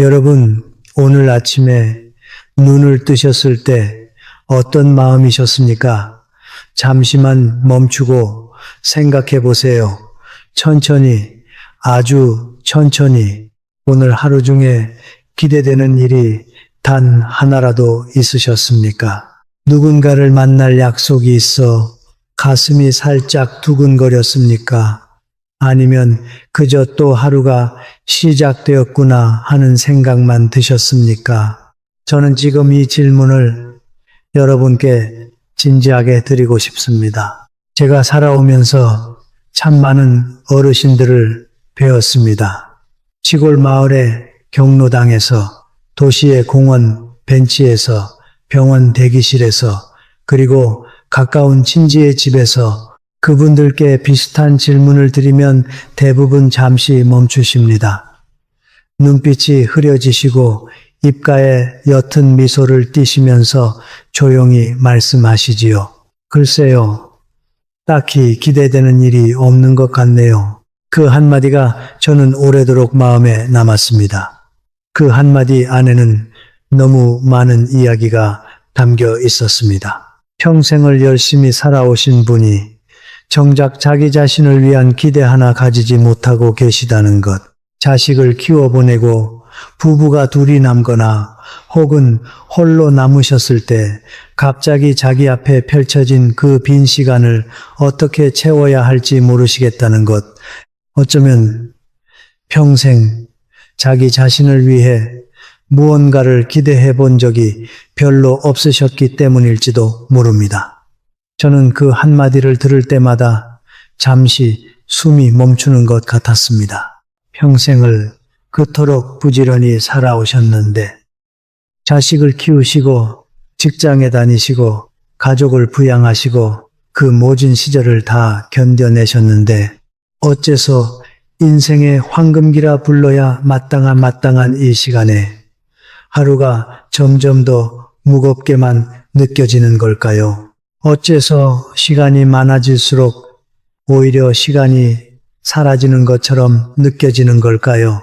여러분, 오늘 아침에 눈을 뜨셨을 때 어떤 마음이셨습니까? 잠시만 멈추고 생각해 보세요. 천천히, 아주 천천히 오늘 하루 중에 기대되는 일이 단 하나라도 있으셨습니까? 누군가를 만날 약속이 있어 가슴이 살짝 두근거렸습니까? 아니면 그저 또 하루가 시작되었구나 하는 생각만 드셨습니까? 저는 지금 이 질문을 여러분께 진지하게 드리고 싶습니다. 제가 살아오면서 참 많은 어르신들을 배웠습니다. 시골 마을의 경로당에서, 도시의 공원 벤치에서, 병원 대기실에서, 그리고 가까운 친지의 집에서 그분들께 비슷한 질문을 드리면 대부분 잠시 멈추십니다. 눈빛이 흐려지시고 입가에 옅은 미소를 띠시면서 조용히 말씀하시지요. 글쎄요, 딱히 기대되는 일이 없는 것 같네요. 그 한마디가 저는 오래도록 마음에 남았습니다. 그 한마디 안에는 너무 많은 이야기가 담겨 있었습니다. 평생을 열심히 살아오신 분이 정작 자기 자신을 위한 기대 하나 가지지 못하고 계시다는 것, 자식을 키워보내고 부부가 둘이 남거나 혹은 홀로 남으셨을 때 갑자기 자기 앞에 펼쳐진 그 빈 시간을 어떻게 채워야 할지 모르시겠다는 것, 어쩌면 평생 자기 자신을 위해 무언가를 기대해 본 적이 별로 없으셨기 때문일지도 모릅니다. 저는 그 한마디를 들을 때마다 잠시 숨이 멈추는 것 같았습니다. 평생을 그토록 부지런히 살아오셨는데, 자식을 키우시고 직장에 다니시고 가족을 부양하시고 그 모진 시절을 다 견뎌내셨는데, 어째서 인생의 황금기라 불러야 마땅한 이 시간에 하루가 점점 더 무겁게만 느껴지는 걸까요? 어째서 시간이 많아질수록 오히려 시간이 사라지는 것처럼 느껴지는 걸까요?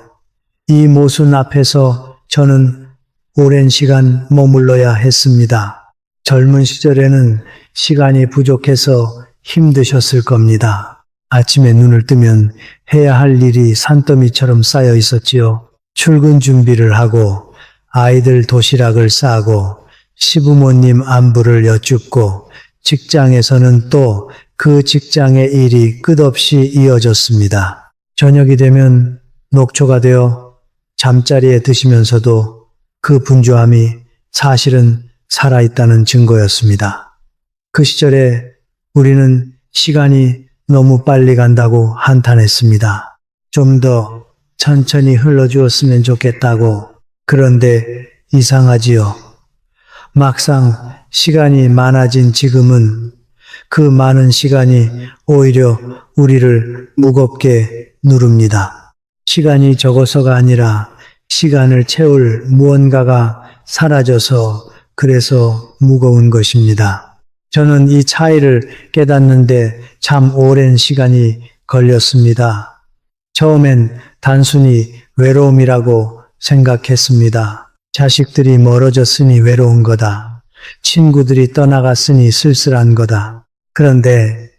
이 모순 앞에서 저는 오랜 시간 머물러야 했습니다. 젊은 시절에는 시간이 부족해서 힘드셨을 겁니다. 아침에 눈을 뜨면 해야 할 일이 산더미처럼 쌓여 있었지요. 출근 준비를 하고 아이들 도시락을 싸고 시부모님 안부를 여쭙고 직장에서는 또 그 직장의 일이 끝없이 이어졌습니다. 저녁이 되면 녹초가 되어 잠자리에 드시면서도 그 분주함이 사실은 살아있다는 증거였습니다. 그 시절에 우리는 시간이 너무 빨리 간다고 한탄했습니다. 좀 더 천천히 흘러주었으면 좋겠다고. 그런데 이상하지요. 막상 시간이 많아진 지금은 그 많은 시간이 오히려 우리를 무겁게 누릅니다. 시간이 적어서가 아니라 시간을 채울 무언가가 사라져서 그래서 무거운 것입니다. 저는 이 차이를 깨닫는데 참 오랜 시간이 걸렸습니다. 처음엔 단순히 외로움이라고 생각했습니다. 자식들이 멀어졌으니 외로운 거다. 친구들이 떠나갔으니 쓸쓸한 거다. 그런데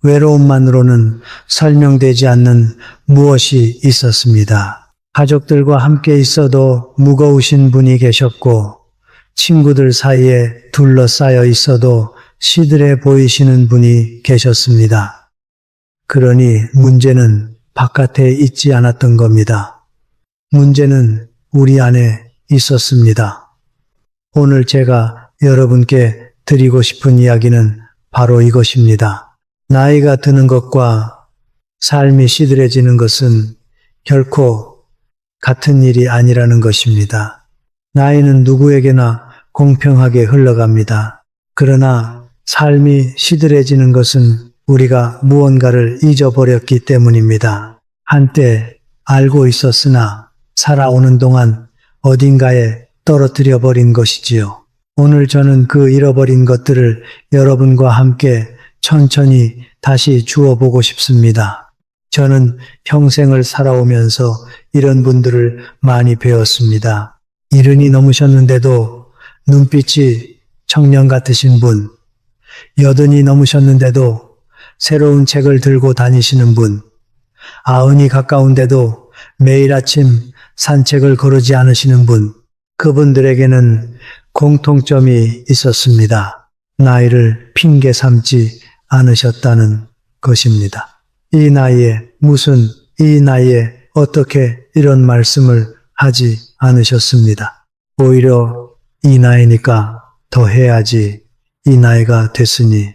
외로움만으로는 설명되지 않는 무엇이 있었습니다. 가족들과 함께 있어도 무거우신 분이 계셨고, 친구들 사이에 둘러싸여 있어도 시들해 보이시는 분이 계셨습니다. 그러니 문제는 바깥에 있지 않았던 겁니다. 문제는 우리 안에 있었습니다. 오늘 제가 여러분께 드리고 싶은 이야기는 바로 이것입니다. 나이가 드는 것과 삶이 시들해지는 것은 결코 같은 일이 아니라는 것입니다. 나이는 누구에게나 공평하게 흘러갑니다. 그러나 삶이 시들해지는 것은 우리가 무언가를 잊어버렸기 때문입니다. 한때 알고 있었으나 살아오는 동안 어딘가에 떨어뜨려 버린 것이지요. 오늘 저는 그 잃어버린 것들을 여러분과 함께 천천히 다시 주워보고 싶습니다. 저는 평생을 살아오면서 이런 분들을 많이 배웠습니다. 70이 넘으셨는데도 눈빛이 청년 같으신 분, 80이 넘으셨는데도 새로운 책을 들고 다니시는 분, 90이 가까운데도 매일 아침 산책을 거르지 않으시는 분, 그분들에게는 공통점이 있었습니다. 나이를 핑계 삼지 않으셨다는 것입니다. 이 나이에 어떻게 이런 말씀을 하지 않으셨습니다. 오히려 이 나이니까 더 해야지. 이 나이가 됐으니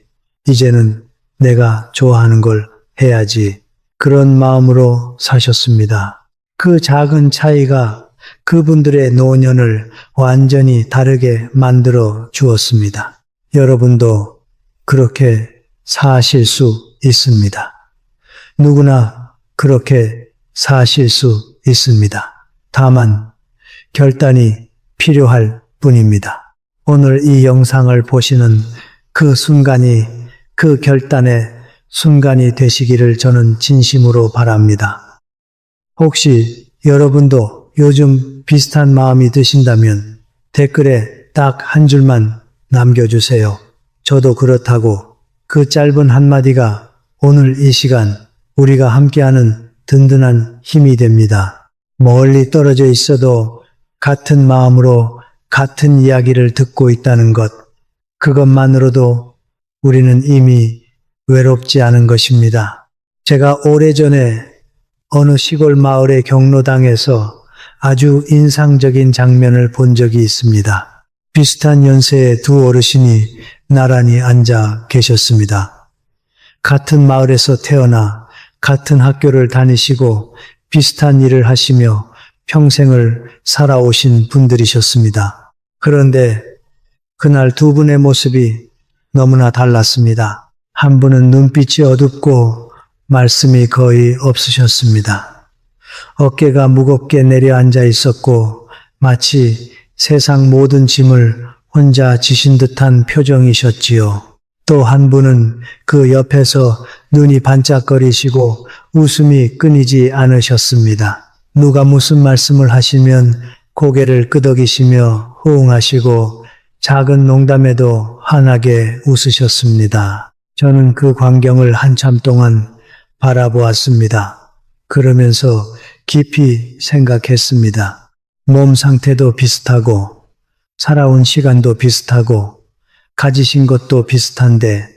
이제는 내가 좋아하는 걸 해야지. 그런 마음으로 사셨습니다. 그 작은 차이가 그분들의 노년을 완전히 다르게 만들어 주었습니다. 여러분도 그렇게 사실 수 있습니다. 누구나 그렇게 사실 수 있습니다. 다만 결단이 필요할 뿐입니다. 오늘 이 영상을 보시는 그 순간이 그 결단의 순간이 되시기를 저는 진심으로 바랍니다. 혹시 여러분도 요즘 비슷한 마음이 드신다면 댓글에 딱 한 줄만 남겨주세요. 저도 그렇다고 그 짧은 한마디가 오늘 이 시간 우리가 함께하는 든든한 힘이 됩니다. 멀리 떨어져 있어도 같은 마음으로 같은 이야기를 듣고 있다는 것, 그것만으로도 우리는 이미 외롭지 않은 것입니다. 제가 오래전에 어느 시골 마을의 경로당에서 아주 인상적인 장면을 본 적이 있습니다. 비슷한 연세의 두 어르신이 나란히 앉아 계셨습니다. 같은 마을에서 태어나 같은 학교를 다니시고 비슷한 일을 하시며 평생을 살아오신 분들이셨습니다. 그런데 그날 두 분의 모습이 너무나 달랐습니다. 한 분은 눈빛이 어둡고 말씀이 거의 없으셨습니다. 어깨가 무겁게 내려앉아 있었고 마치 세상 모든 짐을 혼자 지신 듯한 표정이셨지요. 또 한 분은 그 옆에서 눈이 반짝거리시고 웃음이 끊이지 않으셨습니다. 누가 무슨 말씀을 하시면 고개를 끄덕이시며 호응하시고 작은 농담에도 환하게 웃으셨습니다. 저는 그 광경을 한참 동안 바라보았습니다. 그러면서 깊이 생각했습니다. 몸 상태도 비슷하고 살아온 시간도 비슷하고 가지신 것도 비슷한데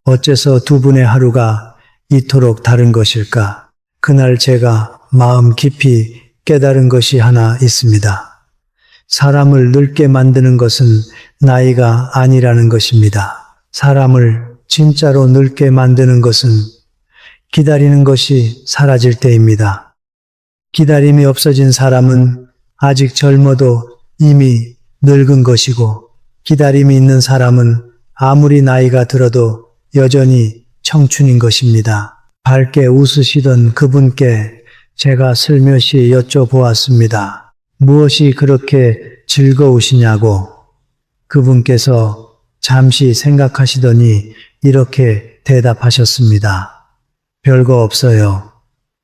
어째서 두 분의 하루가 이토록 다른 것일까? 그날 제가 마음 깊이 깨달은 것이 하나 있습니다. 사람을 늙게 만드는 것은 나이가 아니라는 것입니다. 사람을 진짜로 늙게 만드는 것은 기다리는 것이 사라질 때입니다. 기다림이 없어진 사람은 아직 젊어도 이미 늙은 것이고 기다림이 있는 사람은 아무리 나이가 들어도 여전히 청춘인 것입니다. 밝게 웃으시던 그분께 제가 슬며시 여쭤보았습니다. 무엇이 그렇게 즐거우시냐고. 그분께서 잠시 생각하시더니 이렇게 대답하셨습니다. 별거 없어요.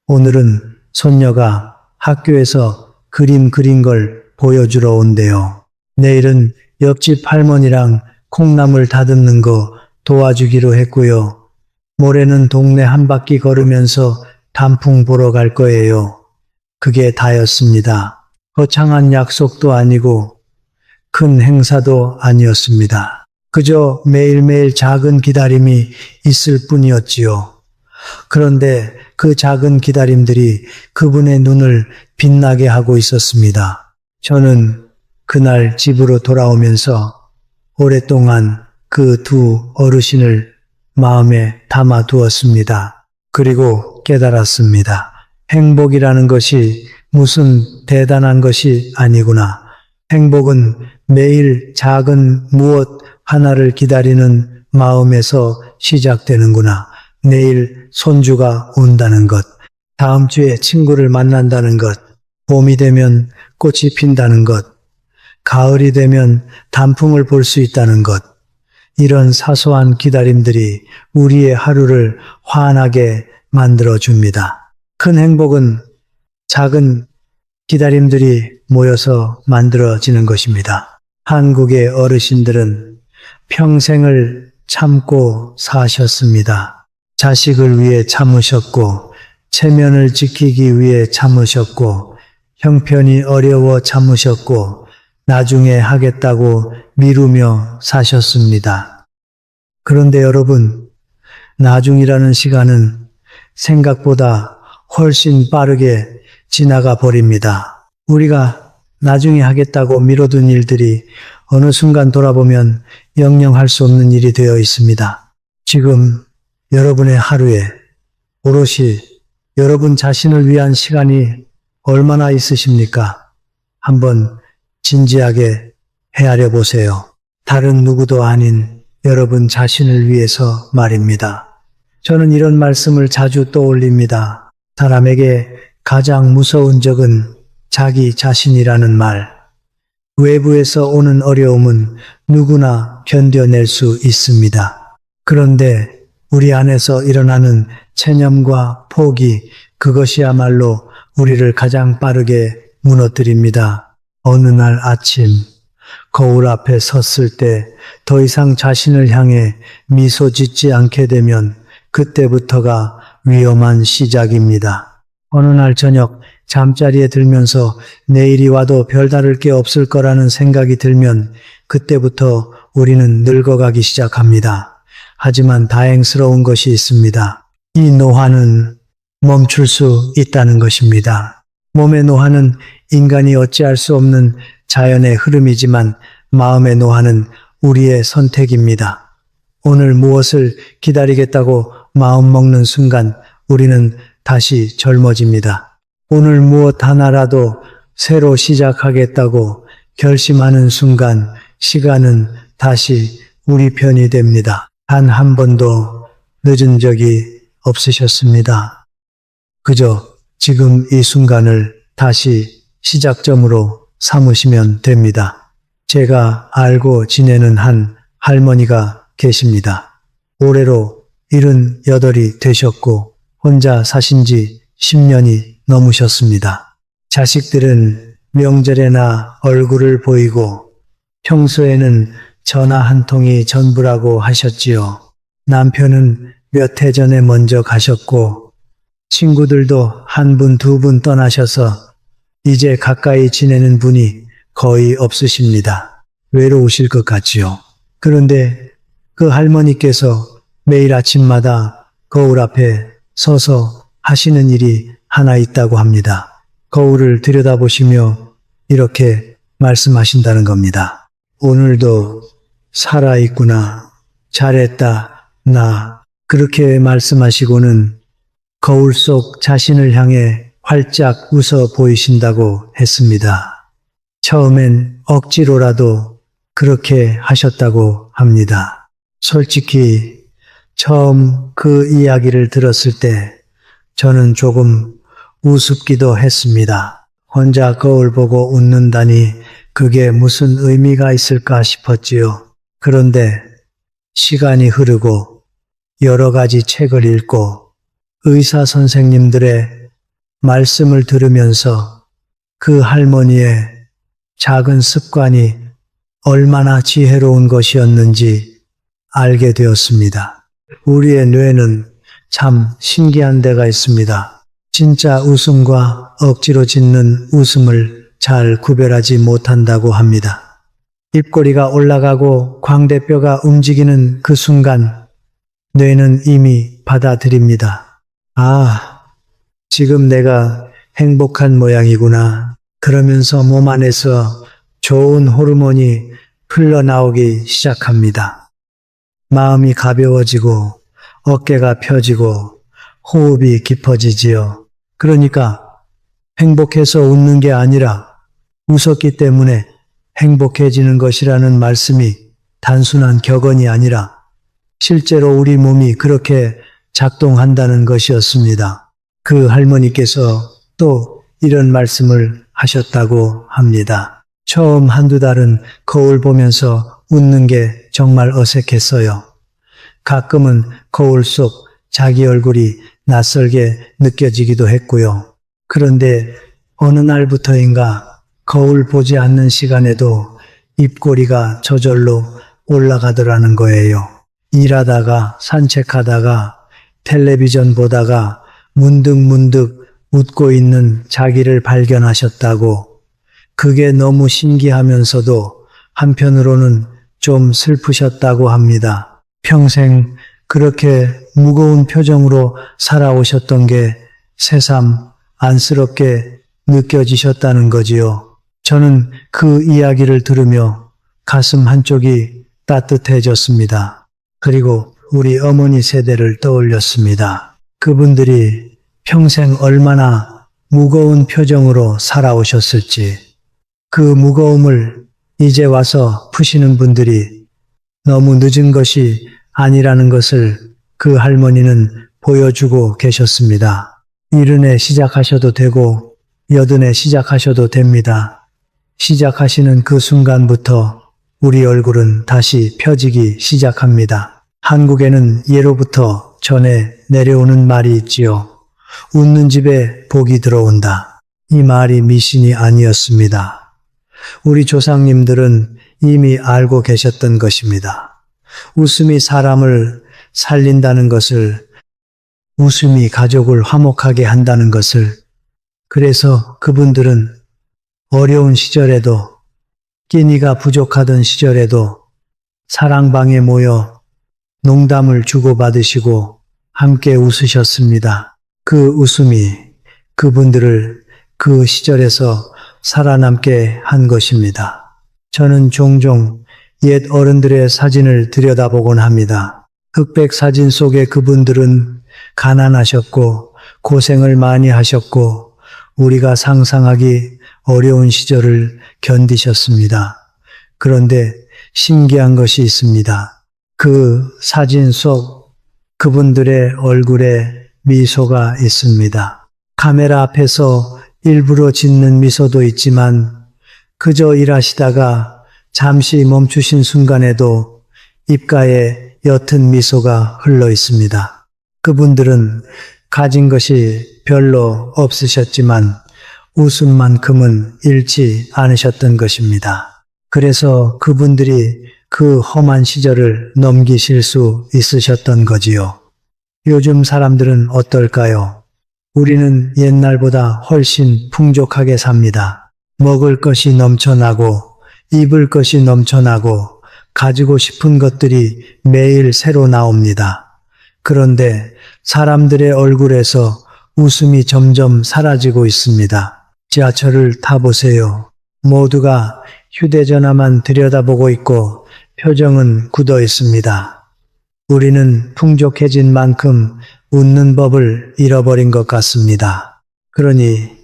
오늘은 손녀가 학교에서 그림 그린 걸 보여주러 온대요. 내일은 옆집 할머니랑 콩나물 다듬는 거 도와주기로 했고요. 모레는 동네 한 바퀴 걸으면서 단풍 보러 갈 거예요. 그게 다였습니다. 거창한 약속도 아니고 큰 행사도 아니었습니다. 그저 매일매일 작은 기다림이 있을 뿐이었지요. 그런데 그 작은 기다림들이 그분의 눈을 빛나게 하고 있었습니다. 저는 그날 집으로 돌아오면서 오랫동안 그 두 어르신을 마음에 담아 두었습니다. 그리고 깨달았습니다. 행복이라는 것이 무슨 대단한 것이 아니구나. 행복은 매일 작은 무엇 하나를 기다리는 마음에서 시작되는구나. 내일 손주가 온다는 것, 다음 주에 친구를 만난다는 것, 봄이 되면 꽃이 핀다는 것, 가을이 되면 단풍을 볼 수 있다는 것, 이런 사소한 기다림들이 우리의 하루를 환하게 만들어줍니다. 큰 행복은 작은 기다림들이 모여서 만들어지는 것입니다. 한국의 어르신들은 평생을 참고 사셨습니다. 자식을 위해 참으셨고, 체면을 지키기 위해 참으셨고, 형편이 어려워 참으셨고, 나중에 하겠다고 미루며 사셨습니다. 그런데 여러분, 나중이라는 시간은 생각보다 훨씬 빠르게 지나가 버립니다. 우리가 나중에 하겠다고 미뤄둔 일들이 어느 순간 돌아보면 영영 할 수 없는 일이 되어 있습니다. 지금 여러분의 하루에 오롯이 여러분 자신을 위한 시간이 얼마나 있으십니까? 한번 진지하게 헤아려 보세요. 다른 누구도 아닌 여러분 자신을 위해서 말입니다. 저는 이런 말씀을 자주 떠올립니다. 사람에게 가장 무서운 적은 자기 자신이라는 말. 외부에서 오는 어려움은 누구나 견뎌낼 수 있습니다. 그런데 우리 안에서 일어나는 체념과 포기, 그것이야말로 우리를 가장 빠르게 무너뜨립니다. 어느 날 아침, 거울 앞에 섰을 때 더 이상 자신을 향해 미소 짓지 않게 되면 그때부터가 위험한 시작입니다. 어느 날 저녁 잠자리에 들면서 내일이 와도 별다를 게 없을 거라는 생각이 들면 그때부터 우리는 늙어가기 시작합니다. 하지만 다행스러운 것이 있습니다. 이 노화는 멈출 수 있다는 것입니다. 몸의 노화는 인간이 어찌할 수 없는 자연의 흐름이지만 마음의 노화는 우리의 선택입니다. 오늘 무엇을 기다리겠다고 마음먹는 순간 우리는 다시 젊어집니다. 오늘 무엇 하나라도 새로 시작하겠다고 결심하는 순간 시간은 다시 우리 편이 됩니다. 단 한 번도 늦은 적이 없으셨습니다. 그저 지금 이 순간을 다시 시작점으로 삼으시면 됩니다. 제가 알고 지내는 한 할머니가 계십니다. 올해로 78이 되셨고 혼자 사신 지 10년이 넘으셨습니다. 자식들은 명절에나 얼굴을 보이고 평소에는 전화 한 통이 전부라고 하셨지요. 남편은 몇 해 전에 먼저 가셨고 친구들도 한 분, 두 분 떠나셔서 이제 가까이 지내는 분이 거의 없으십니다. 외로우실 것 같지요. 그런데 그 할머니께서 매일 아침마다 거울 앞에 서서 하시는 일이 하나 있다고 합니다. 거울을 들여다보시며 이렇게 말씀하신다는 겁니다. 오늘도 살아있구나. 잘했다. 나. 그렇게 말씀하시고는 거울 속 자신을 향해 활짝 웃어 보이신다고 했습니다. 처음엔 억지로라도 그렇게 하셨다고 합니다. 솔직히 처음 그 이야기를 들었을 때 저는 조금 우습기도 했습니다. 혼자 거울 보고 웃는다니 그게 무슨 의미가 있을까 싶었지요. 그런데 시간이 흐르고 여러 가지 책을 읽고 의사 선생님들의 말씀을 들으면서 그 할머니의 작은 습관이 얼마나 지혜로운 것이었는지 알게 되었습니다. 우리의 뇌는 참 신기한 데가 있습니다. 진짜 웃음과 억지로 짓는 웃음을 잘 구별하지 못한다고 합니다. 입꼬리가 올라가고 광대뼈가 움직이는 그 순간 뇌는 이미 받아들입니다. 아, 지금 내가 행복한 모양이구나. 그러면서 몸 안에서 좋은 호르몬이 흘러나오기 시작합니다. 마음이 가벼워지고 어깨가 펴지고 호흡이 깊어지지요. 그러니까 행복해서 웃는 게 아니라 웃었기 때문에 행복해지는 것이라는 말씀이 단순한 격언이 아니라 실제로 우리 몸이 그렇게 작동한다는 것이었습니다. 그 할머니께서 또 이런 말씀을 하셨다고 합니다. 처음 한두 달은 거울 보면서 웃는 게 정말 어색했어요. 가끔은 거울 속 자기 얼굴이 낯설게 느껴지기도 했고요. 그런데 어느 날부터인가 거울 보지 않는 시간에도 입꼬리가 저절로 올라가더라는 거예요. 일하다가 산책하다가 텔레비전 보다가 문득문득 웃고 있는 자기를 발견하셨다고. 그게 너무 신기하면서도 한편으로는 좀 슬프셨다고 합니다. 평생 그렇게 무거운 표정으로 살아오셨던 게 새삼 안쓰럽게 느껴지셨다는 거지요. 저는 그 이야기를 들으며 가슴 한쪽이 따뜻해졌습니다. 그리고 우리 어머니 세대를 떠올렸습니다. 그분들이 평생 얼마나 무거운 표정으로 살아오셨을지, 그 무거움을 이제 와서 푸시는 분들이 너무 늦은 것이 아니라는 것을 그 할머니는 보여주고 계셨습니다. 70에 시작하셔도 되고 80에 시작하셔도 됩니다. 시작하시는 그 순간부터 우리 얼굴은 다시 펴지기 시작합니다. 한국에는 예로부터 전해 내려오는 말이 있지요. 웃는 집에 복이 들어온다. 이 말이 미신이 아니었습니다. 우리 조상님들은 이미 알고 계셨던 것입니다. 웃음이 사람을 살린다는 것을, 웃음이 가족을 화목하게 한다는 것을. 그래서 그분들은 어려운 시절에도, 끼니가 부족하던 시절에도 사랑방에 모여 농담을 주고받으시고 함께 웃으셨습니다. 그 웃음이 그분들을 그 시절에서 살아남게 한 것입니다. 저는 종종 옛 어른들의 사진을 들여다보곤 합니다. 흑백 사진 속의 그분들은 가난하셨고 고생을 많이 하셨고 우리가 상상하기 어려운 시절을 견디셨습니다. 그런데 신기한 것이 있습니다. 그 사진 속 그분들의 얼굴에 미소가 있습니다. 카메라 앞에서 일부러 짓는 미소도 있지만 그저 일하시다가 잠시 멈추신 순간에도 입가에 옅은 미소가 흘러 있습니다. 그분들은 가진 것이 별로 없으셨지만 웃음만큼은 잃지 않으셨던 것입니다. 그래서 그분들이 그 험한 시절을 넘기실 수 있으셨던 거지요. 요즘 사람들은 어떨까요? 우리는 옛날보다 훨씬 풍족하게 삽니다. 먹을 것이 넘쳐나고 입을 것이 넘쳐나고 가지고 싶은 것들이 매일 새로 나옵니다. 그런데 사람들의 얼굴에서 웃음이 점점 사라지고 있습니다. 지하철을 타보세요. 모두가 휴대전화만 들여다보고 있고 표정은 굳어 있습니다. 우리는 풍족해진 만큼 웃는 법을 잃어버린 것 같습니다. 그러니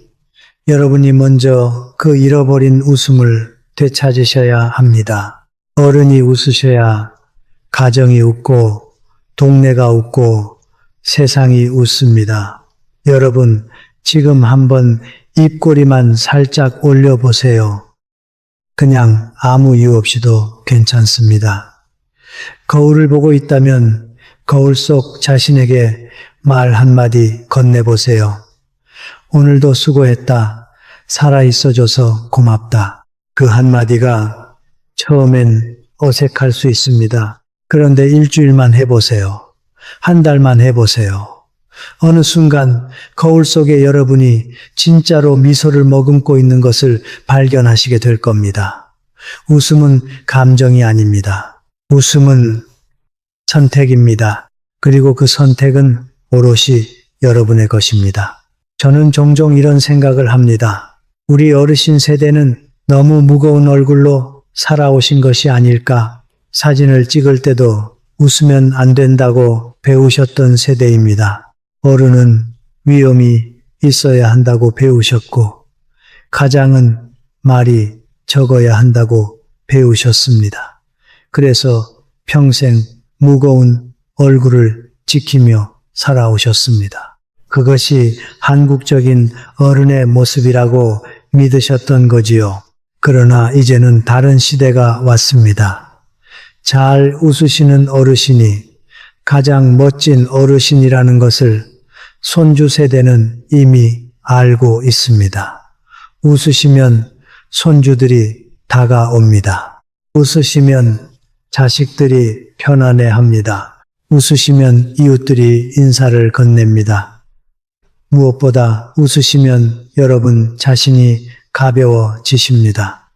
여러분이 먼저 그 잃어버린 웃음을 되찾으셔야 합니다. 어른이 웃으셔야 가정이 웃고 동네가 웃고 세상이 웃습니다. 여러분, 지금 한번 입꼬리만 살짝 올려보세요. 그냥 아무 이유 없이도 괜찮습니다. 거울을 보고 있다면 거울 속 자신에게 말 한마디 건네보세요. 오늘도 수고했다. 살아있어줘서 고맙다. 그 한마디가 처음엔 어색할 수 있습니다. 그런데 일주일만 해보세요. 한 달만 해보세요. 어느 순간 거울 속에 여러분이 진짜로 미소를 머금고 있는 것을 발견하시게 될 겁니다. 웃음은 감정이 아닙니다. 웃음은 선택입니다. 그리고 그 선택은 오롯이 여러분의 것입니다. 저는 종종 이런 생각을 합니다. 우리 어르신 세대는 너무 무거운 얼굴로 살아오신 것이 아닐까. 사진을 찍을 때도 웃으면 안 된다고 배우셨던 세대입니다. 어른은 위험이 있어야 한다고 배우셨고, 가장은 말이 적어야 한다고 배우셨습니다. 그래서 평생 무거운 얼굴을 지키며 살아오셨습니다. 그것이 한국적인 어른의 모습이라고 믿으셨던 거지요. 그러나 이제는 다른 시대가 왔습니다. 잘 웃으시는 어르신이 가장 멋진 어르신이라는 것을 손주 세대는 이미 알고 있습니다. 웃으시면 손주들이 다가옵니다. 웃으시면 자식들이 편안해합니다. 웃으시면 이웃들이 인사를 건넵니다. 무엇보다 웃으시면 여러분 자신이 가벼워지십니다.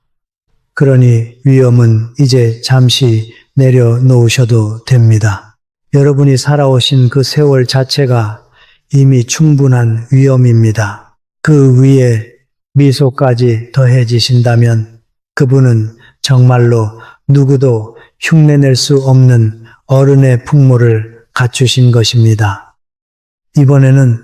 그러니 위험은 이제 잠시 내려놓으셔도 됩니다. 여러분이 살아오신 그 세월 자체가 이미 충분한 위험입니다. 그 위에 미소까지 더해지신다면 그분은 정말로 누구도 흉내낼 수 없는 어른의 풍모를 갖추신 것입니다. 이번에는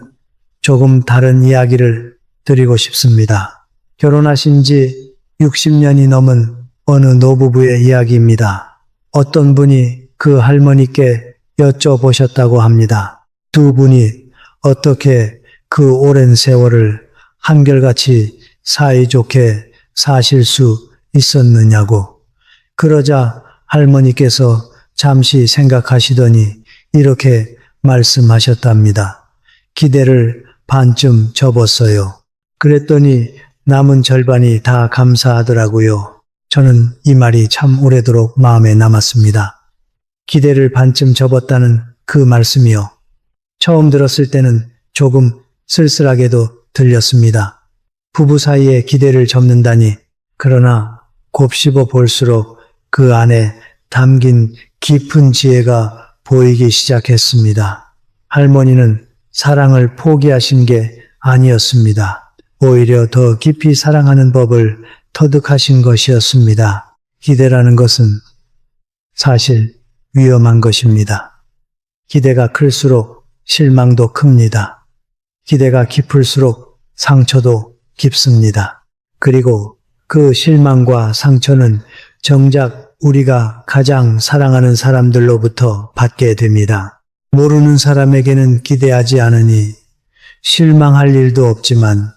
조금 다른 이야기를 드리고 싶습니다. 결혼하신 지 60년이 넘은 어느 노부부의 이야기입니다. 어떤 분이 그 할머니께 여쭤보셨다고 합니다. 두 분이 어떻게 그 오랜 세월을 한결같이 사이좋게 사실 수 있었느냐고. 그러자 할머니께서 잠시 생각하시더니 이렇게 말씀하셨답니다. 기대를 반쯤 접었어요. 그랬더니 남은 절반이 다 감사하더라고요. 저는 이 말이 참 오래도록 마음에 남았습니다. 기대를 반쯤 접었다는 그 말씀이요. 처음 들었을 때는 조금 쓸쓸하게도 들렸습니다. 부부 사이에 기대를 접는다니. 그러나 곱씹어 볼수록 그 안에 담긴 깊은 지혜가 보이기 시작했습니다. 할머니는 사랑을 포기하신 게 아니었습니다. 오히려 더 깊이 사랑하는 법을 터득하신 것이었습니다. 기대라는 것은 사실 위험한 것입니다. 기대가 클수록 실망도 큽니다. 기대가 깊을수록 상처도 깊습니다. 그리고 그 실망과 상처는 정작 우리가 가장 사랑하는 사람들로부터 받게 됩니다. 모르는 사람에게는 기대하지 않으니 실망할 일도 없지만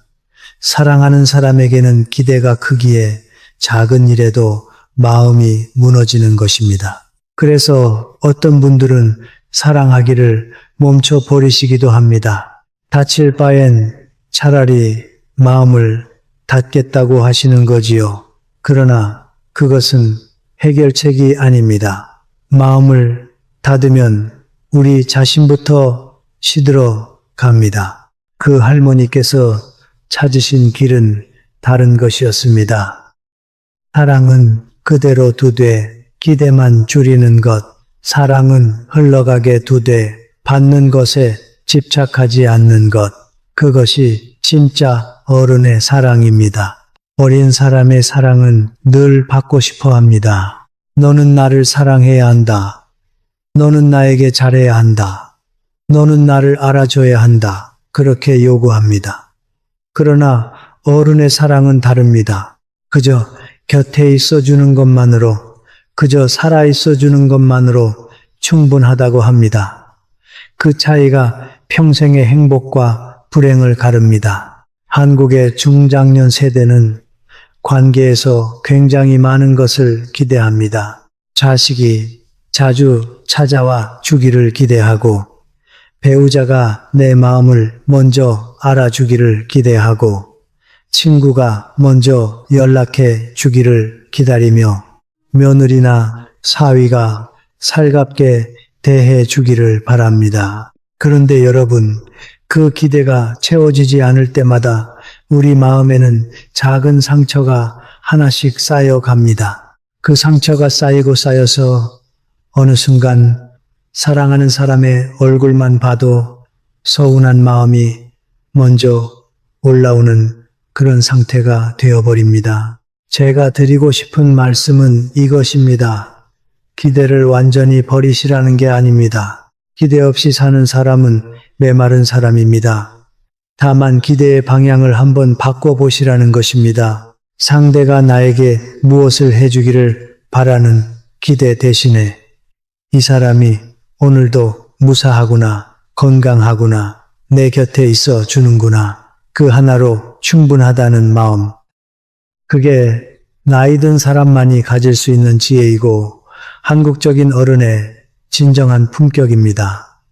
사랑하는 사람에게는 기대가 크기에 작은 일에도 마음이 무너지는 것입니다. 그래서 어떤 분들은 사랑하기를 멈춰 버리시기도 합니다. 다칠 바엔 차라리 마음을 닫겠다고 하시는 거지요. 그러나 그것은 해결책이 아닙니다. 마음을 닫으면 우리 자신부터 시들어 갑니다. 그 할머니께서 찾으신 길은 다른 것이었습니다. 사랑은 그대로 두되 기대만 줄이는 것, 사랑은 흘러가게 두되 받는 것에 집착하지 않는 것, 그것이 진짜 어른의 사랑입니다. 어린 사람의 사랑은 늘 받고 싶어 합니다. 너는 나를 사랑해야 한다. 너는 나에게 잘해야 한다. 너는 나를 알아줘야 한다. 그렇게 요구합니다. 그러나 어른의 사랑은 다릅니다. 그저 곁에 있어주는 것만으로, 그저 살아있어주는 것만으로 충분하다고 합니다. 그 차이가 평생의 행복과 불행을 가릅니다. 한국의 중장년 세대는 관계에서 굉장히 많은 것을 기대합니다. 자식이 자주 찾아와 주기를 기대하고, 배우자가 내 마음을 먼저 알아주기를 기대하고, 친구가 먼저 연락해 주기를 기다리며, 며느리나 사위가 살갑게 대해 주기를 바랍니다. 그런데 여러분, 그 기대가 채워지지 않을 때마다 우리 마음에는 작은 상처가 하나씩 쌓여갑니다. 그 상처가 쌓이고 쌓여서 어느 순간 사랑하는 사람의 얼굴만 봐도 서운한 마음이 먼저 올라오는 그런 상태가 되어버립니다. 제가 드리고 싶은 말씀은 이것입니다. 기대를 완전히 버리시라는 게 아닙니다. 기대 없이 사는 사람은 메마른 사람입니다. 다만 기대의 방향을 한번 바꿔보시라는 것입니다. 상대가 나에게 무엇을 해주기를 바라는 기대 대신에 이 사람이 오늘도 무사하구나, 건강하구나, 내 곁에 있어 주는구나, 그 하나로 충분하다는 마음. 그게 나이 든 사람만이 가질 수 있는 지혜이고 한국적인 어른의 진정한 품격입니다.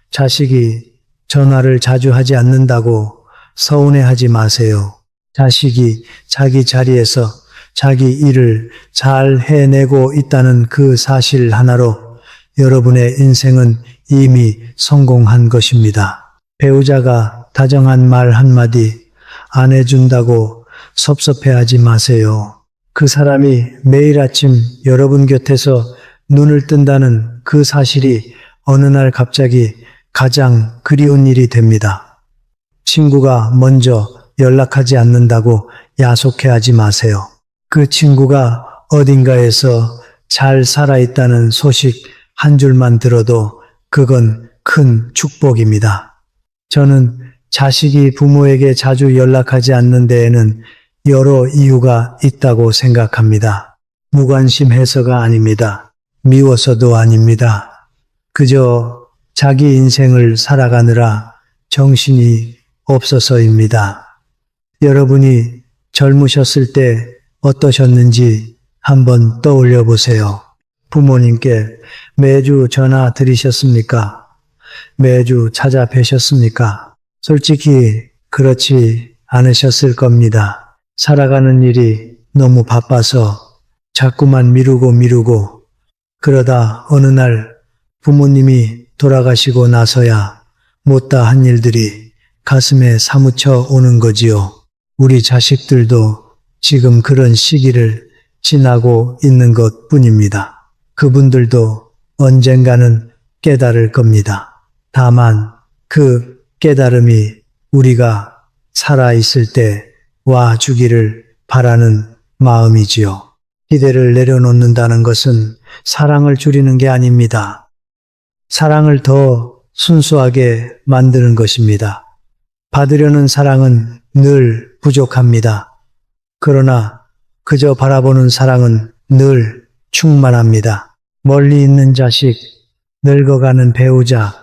자식이 전화를 자주 하지 않는다고 서운해하지 마세요. 자식이 자기 자리에서 자기 일을 잘 해내고 있다는 그 사실 하나로 여러분의 인생은 이미 성공한 것입니다. 배우자가 다정한 말 한마디 안 해준다고 섭섭해하지 마세요. 그 사람이 매일 아침 여러분 곁에서 눈을 뜬다는 그 사실이 어느 날 갑자기 가장 그리운 일이 됩니다. 친구가 먼저 연락하지 않는다고 야속해하지 마세요. 그 친구가 어딘가에서 잘 살아있다는 소식 한 줄만 들어도 그건 큰 축복입니다. 저는 자식이 부모에게 자주 연락하지 않는 데에는 여러 이유가 있다고 생각합니다. 무관심해서가 아닙니다. 미워서도 아닙니다. 그저 자기 인생을 살아가느라 정신이 없어서입니다. 여러분이 젊으셨을 때 어떠셨는지 한번 떠올려 보세요. 부모님께 매주 전화 드리셨습니까? 매주 찾아뵈셨습니까? 솔직히 그렇지 않으셨을 겁니다. 살아가는 일이 너무 바빠서 자꾸만 미루고 그러다 어느 날 부모님이 돌아가시고 나서야 못다 한 일들이 가슴에 사무쳐 오는 거지요. 우리 자식들도 지금 그런 시기를 지나고 있는 것 뿐입니다. 그분들도 언젠가는 깨달을 겁니다. 다만 그 깨달음이 우리가 살아있을 때 와주기를 바라는 마음이지요. 기대를 내려놓는다는 것은 사랑을 줄이는 게 아닙니다. 사랑을 더 순수하게 만드는 것입니다. 받으려는 사랑은 늘 부족합니다. 그러나 그저 바라보는 사랑은 늘 충만합니다. 멀리 있는 자식, 늙어가는 배우자,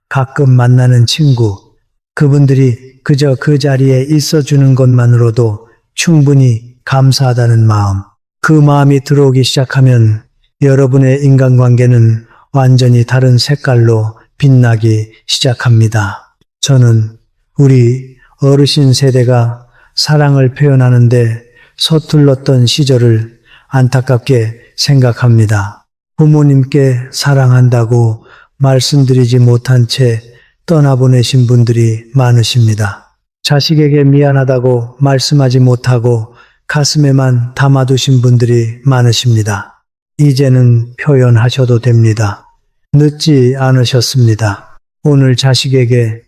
가끔 만나는 친구, 그분들이 그저 그 자리에 있어주는 것만으로도 충분히 감사하다는 마음. 그 마음이 들어오기 시작하면 여러분의 인간관계는 완전히 다른 색깔로 빛나기 시작합니다. 저는 우리 어르신 세대가 사랑을 표현하는데 서툴렀던 시절을 안타깝게 생각합니다. 부모님께 사랑한다고 말씀드리지 못한 채 떠나보내신 분들이 많으십니다. 자식에게 미안하다고 말씀하지 못하고 가슴에만 담아두신 분들이 많으십니다. 이제는 표현하셔도 됩니다. 늦지 않으셨습니다. 오늘 자식에게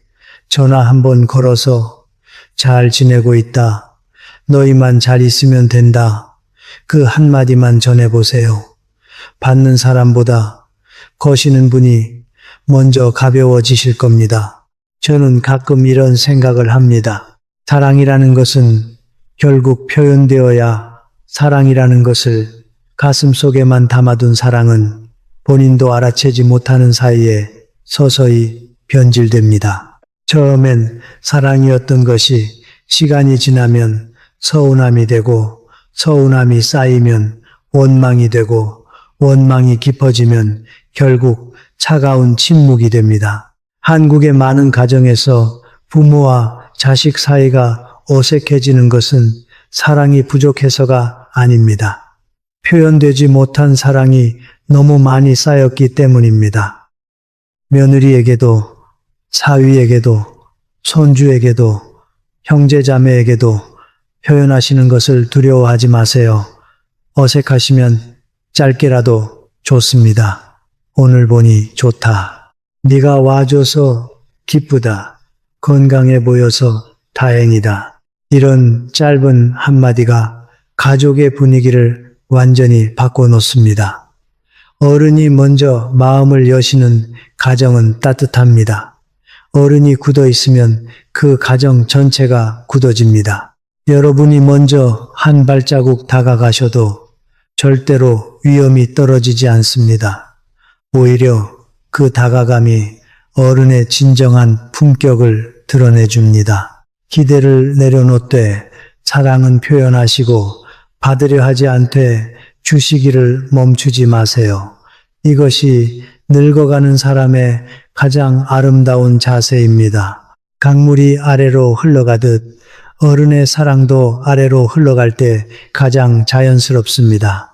전화 한번 걸어서 잘 지내고 있다. 너희만 잘 있으면 된다. 그 한마디만 전해보세요. 받는 사람보다 거시는 분이 먼저 가벼워지실 겁니다. 저는 가끔 이런 생각을 합니다. 사랑이라는 것은 결국 표현되어야 사랑이라는 것을 가슴속에만 담아둔 사랑은 본인도 알아채지 못하는 사이에 서서히 변질됩니다. 처음엔 사랑이었던 것이 시간이 지나면 서운함이 되고 서운함이 쌓이면 원망이 되고 원망이 깊어지면 결국 차가운 침묵이 됩니다. 한국의 많은 가정에서 부모와 자식 사이가 어색해지는 것은 사랑이 부족해서가 아닙니다. 표현되지 못한 사랑이 너무 많이 쌓였기 때문입니다. 며느리에게도, 사위에게도, 손주에게도, 형제자매에게도 표현하시는 것을 두려워하지 마세요. 어색하시면 짧게라도 좋습니다. 오늘 보니 좋다. 네가 와줘서 기쁘다. 건강해 보여서 다행이다. 이런 짧은 한마디가 가족의 분위기를 완전히 바꿔놓습니다. 어른이 먼저 마음을 여시는 가정은 따뜻합니다. 어른이 굳어 있으면 그 가정 전체가 굳어집니다. 여러분이 먼저 한 발자국 다가가셔도 절대로 위험이 떨어지지 않습니다. 오히려 그 다가감이 어른의 진정한 품격을 드러내줍니다. 기대를 내려놓되 사랑은 표현하시고 받으려 하지 않되 주시기를 멈추지 마세요. 이것이 늙어가는 사람의 가장 아름다운 자세입니다. 강물이 아래로 흘러가듯 어른의 사랑도 아래로 흘러갈 때 가장 자연스럽습니다.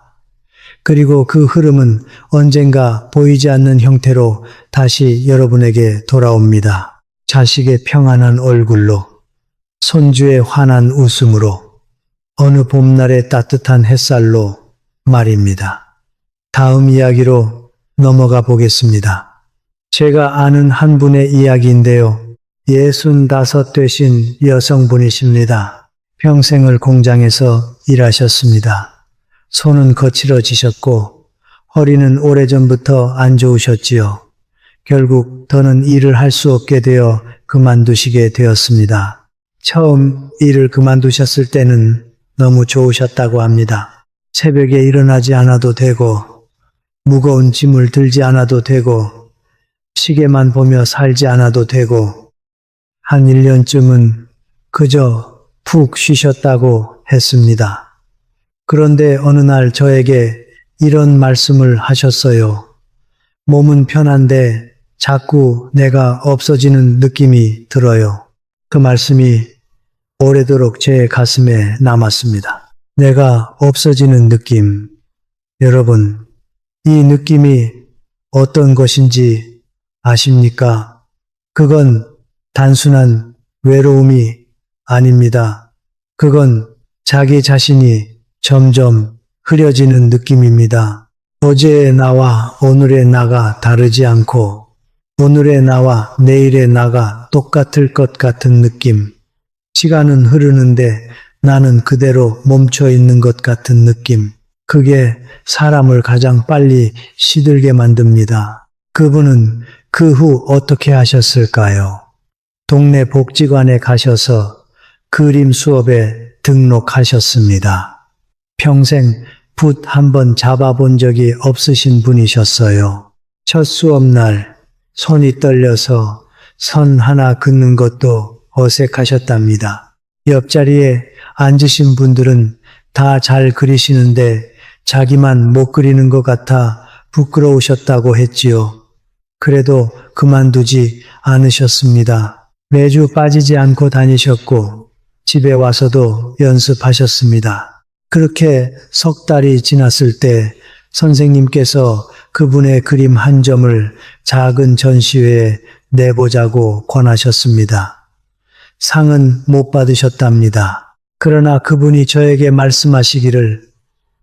그리고 그 흐름은 언젠가 보이지 않는 형태로 다시 여러분에게 돌아옵니다. 자식의 평안한 얼굴로, 손주의 환한 웃음으로, 어느 봄날의 따뜻한 햇살로 말입니다. 다음 이야기로 넘어가 보겠습니다. 제가 아는 한 분의 이야기인데요. 65 되신 여성분이십니다. 평생을 공장에서 일하셨습니다. 손은 거칠어지셨고 허리는 오래전부터 안 좋으셨지요. 결국 더는 일을 할 수 없게 되어 그만두시게 되었습니다. 처음 일을 그만두셨을 때는 너무 좋으셨다고 합니다. 새벽에 일어나지 않아도 되고 무거운 짐을 들지 않아도 되고 시계만 보며 살지 않아도 되고 한 1년쯤은 그저 푹 쉬셨다고 했습니다. 그런데 어느 날 저에게 이런 말씀을 하셨어요. 몸은 편한데 자꾸 내가 없어지는 느낌이 들어요. 그 말씀이 오래도록 제 가슴에 남았습니다. 내가 없어지는 느낌. 여러분, 이 느낌이 어떤 것인지 아십니까? 그건 단순한 외로움이 아닙니다. 그건 자기 자신이 점점 흐려지는 느낌입니다. 어제의 나와 오늘의 나가 다르지 않고 오늘의 나와 내일의 나가 똑같을 것 같은 느낌. 시간은 흐르는데 나는 그대로 멈춰 있는 것 같은 느낌. 그게 사람을 가장 빨리 시들게 만듭니다. 그분은 그 후 어떻게 하셨을까요? 동네 복지관에 가셔서 그림 수업에 등록하셨습니다. 평생 붓 한 번 잡아본 적이 없으신 분이셨어요. 첫 수업날 손이 떨려서 선 하나 긋는 것도 어색하셨답니다. 옆자리에 앉으신 분들은 다 잘 그리시는데 자기만 못 그리는 것 같아 부끄러우셨다고 했지요. 그래도 그만두지 않으셨습니다. 매주 빠지지 않고 다니셨고 집에 와서도 연습하셨습니다. 그렇게 석 달이 지났을 때 선생님께서 그분의 그림 한 점을 작은 전시회에 내보자고 권하셨습니다. 상은 못 받으셨답니다. 그러나 그분이 저에게 말씀하시기를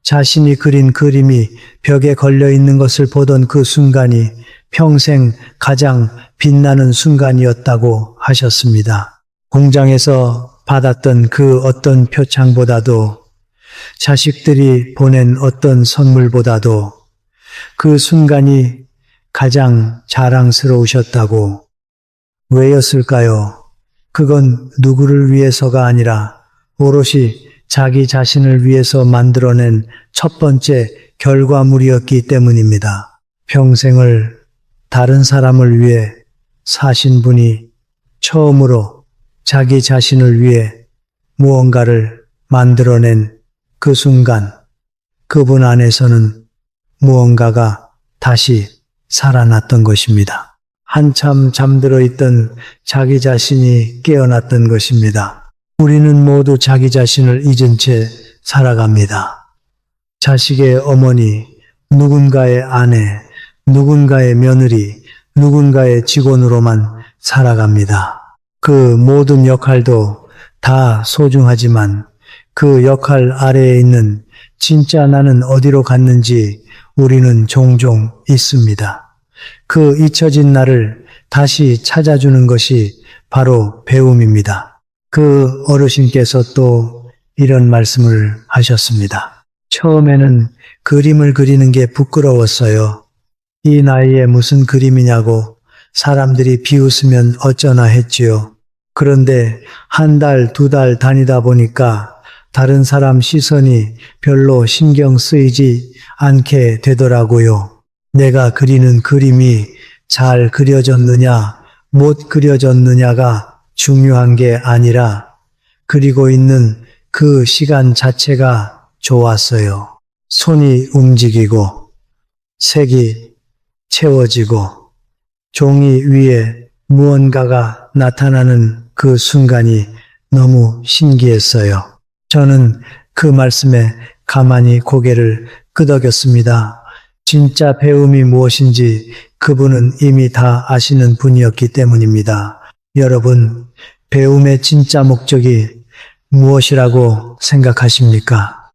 자신이 그린 그림이 벽에 걸려 있는 것을 보던 그 순간이 평생 가장 빛나는 순간이었다고 하셨습니다. 공장에서 받았던 그 어떤 표창보다도 자식들이 보낸 어떤 선물보다도 그 순간이 가장 자랑스러우셨다고. 왜였을까요? 그건 누구를 위해서가 아니라 오롯이 자기 자신을 위해서 만들어낸 첫 번째 결과물이었기 때문입니다. 평생을 다른 사람을 위해 사신 분이 처음으로 자기 자신을 위해 무언가를 만들어낸 그 순간, 그분 안에서는 무언가가 다시 살아났던 것입니다. 한참 잠들어 있던 자기 자신이 깨어났던 것입니다. 우리는 모두 자기 자신을 잊은 채 살아갑니다. 자식의 어머니, 누군가의 아내, 누군가의 며느리, 누군가의 직원으로만 살아갑니다. 그 모든 역할도 다 소중하지만 그 역할 아래에 있는 진짜 나는 어디로 갔는지 우리는 종종 잊습니다. 그 잊혀진 나를 다시 찾아주는 것이 바로 배움입니다. 그 어르신께서 또 이런 말씀을 하셨습니다. 처음에는 그림을 그리는 게 부끄러웠어요. 이 나이에 무슨 그림이냐고 사람들이 비웃으면 어쩌나 했지요. 그런데 한 달, 두 달 다니다 보니까 다른 사람 시선이 별로 신경 쓰이지 않게 되더라고요. 내가 그리는 그림이 잘 그려졌느냐, 못 그려졌느냐가 중요한 게 아니라 그리고 있는 그 시간 자체가 좋았어요. 손이 움직이고 색이 채워지고 종이 위에 무언가가 나타나는 그 순간이 너무 신기했어요. 저는 그 말씀에 가만히 고개를 끄덕였습니다. 진짜 배움이 무엇인지 그분은 이미 다 아시는 분이었기 때문입니다. 여러분, 배움의 진짜 목적이 무엇이라고 생각하십니까?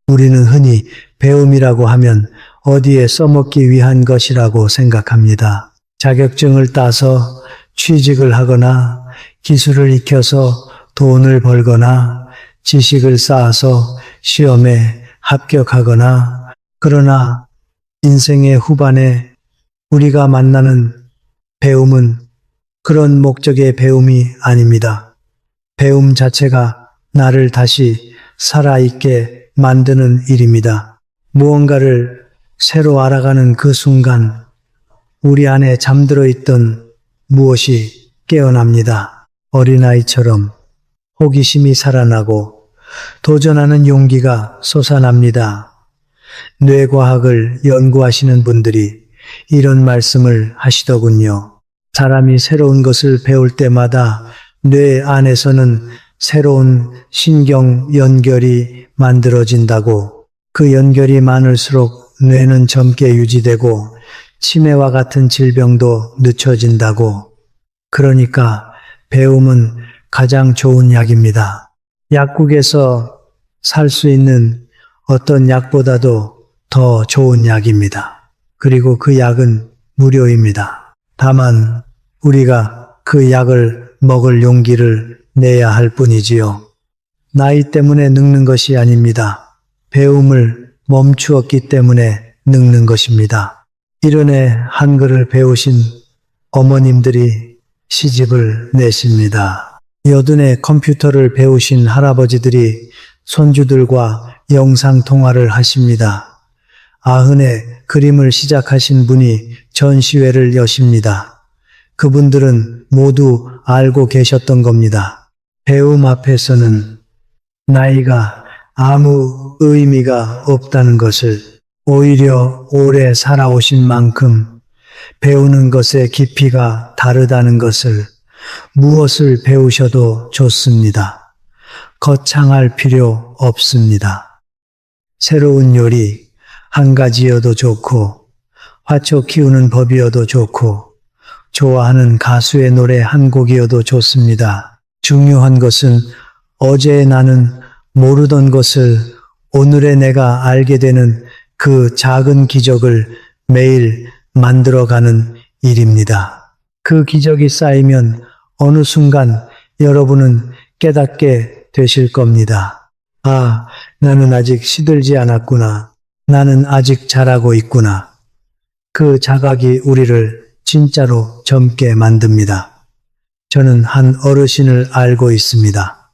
우리는 흔히 배움이라고 하면 어디에 써먹기 위한 것이라고 생각합니다. 자격증을 따서 취직을 하거나 기술을 익혀서 돈을 벌거나 지식을 쌓아서 시험에 합격하거나, 그러나 인생의 후반에 우리가 만나는 배움은 그런 목적의 배움이 아닙니다. 배움 자체가 나를 다시 살아있게 만드는 일입니다. 무언가를 새로 알아가는 그 순간 우리 안에 잠들어 있던 무엇이 깨어납니다. 어린아이처럼 호기심이 살아나고 도전하는 용기가 솟아납니다. 뇌과학을 연구하시는 분들이 이런 말씀을 하시더군요. 사람이 새로운 것을 배울 때마다 뇌 안에서는 새로운 신경 연결이 만들어진다고. 그 연결이 많을수록 뇌는 젊게 유지되고 치매와 같은 질병도 늦춰진다고. 그러니까 배움은 가장 좋은 약입니다. 약국에서 살 수 있는 어떤 약보다도 더 좋은 약입니다. 그리고 그 약은 무료입니다. 다만 우리가 그 약을 먹을 용기를 내야 할 뿐이지요. 나이 때문에 늙는 것이 아닙니다. 배움을 멈추었기 때문에 늙는 것입니다. 이른에 한글을 배우신 어머님들이 시집을 내십니다. 여든에 컴퓨터를 배우신 할아버지들이 손주들과 영상통화를 하십니다. 아흔에 그림을 시작하신 분이 전시회를 여십니다. 그분들은 모두 알고 계셨던 겁니다. 배움 앞에서는 나이가 아무 의미가 없다는 것을, 오히려 오래 살아오신 만큼 배우는 것의 깊이가 다르다는 것을, 무엇을 배우셔도 좋습니다. 거창할 필요 없습니다. 새로운 요리 한 가지여도 좋고, 화초 키우는 법이어도 좋고, 좋아하는 가수의 노래 한 곡이어도 좋습니다. 중요한 것은 어제 나는 모르던 것을 오늘의 내가 알게 되는 그 작은 기적을 매일 만들어가는 일입니다. 그 기적이 쌓이면 어느 순간 여러분은 깨닫게 되실 겁니다. 아, 나는 아직 시들지 않았구나. 나는 아직 자라고 있구나. 그 자각이 우리를 진짜로 젊게 만듭니다. 저는 한 어르신을 알고 있습니다.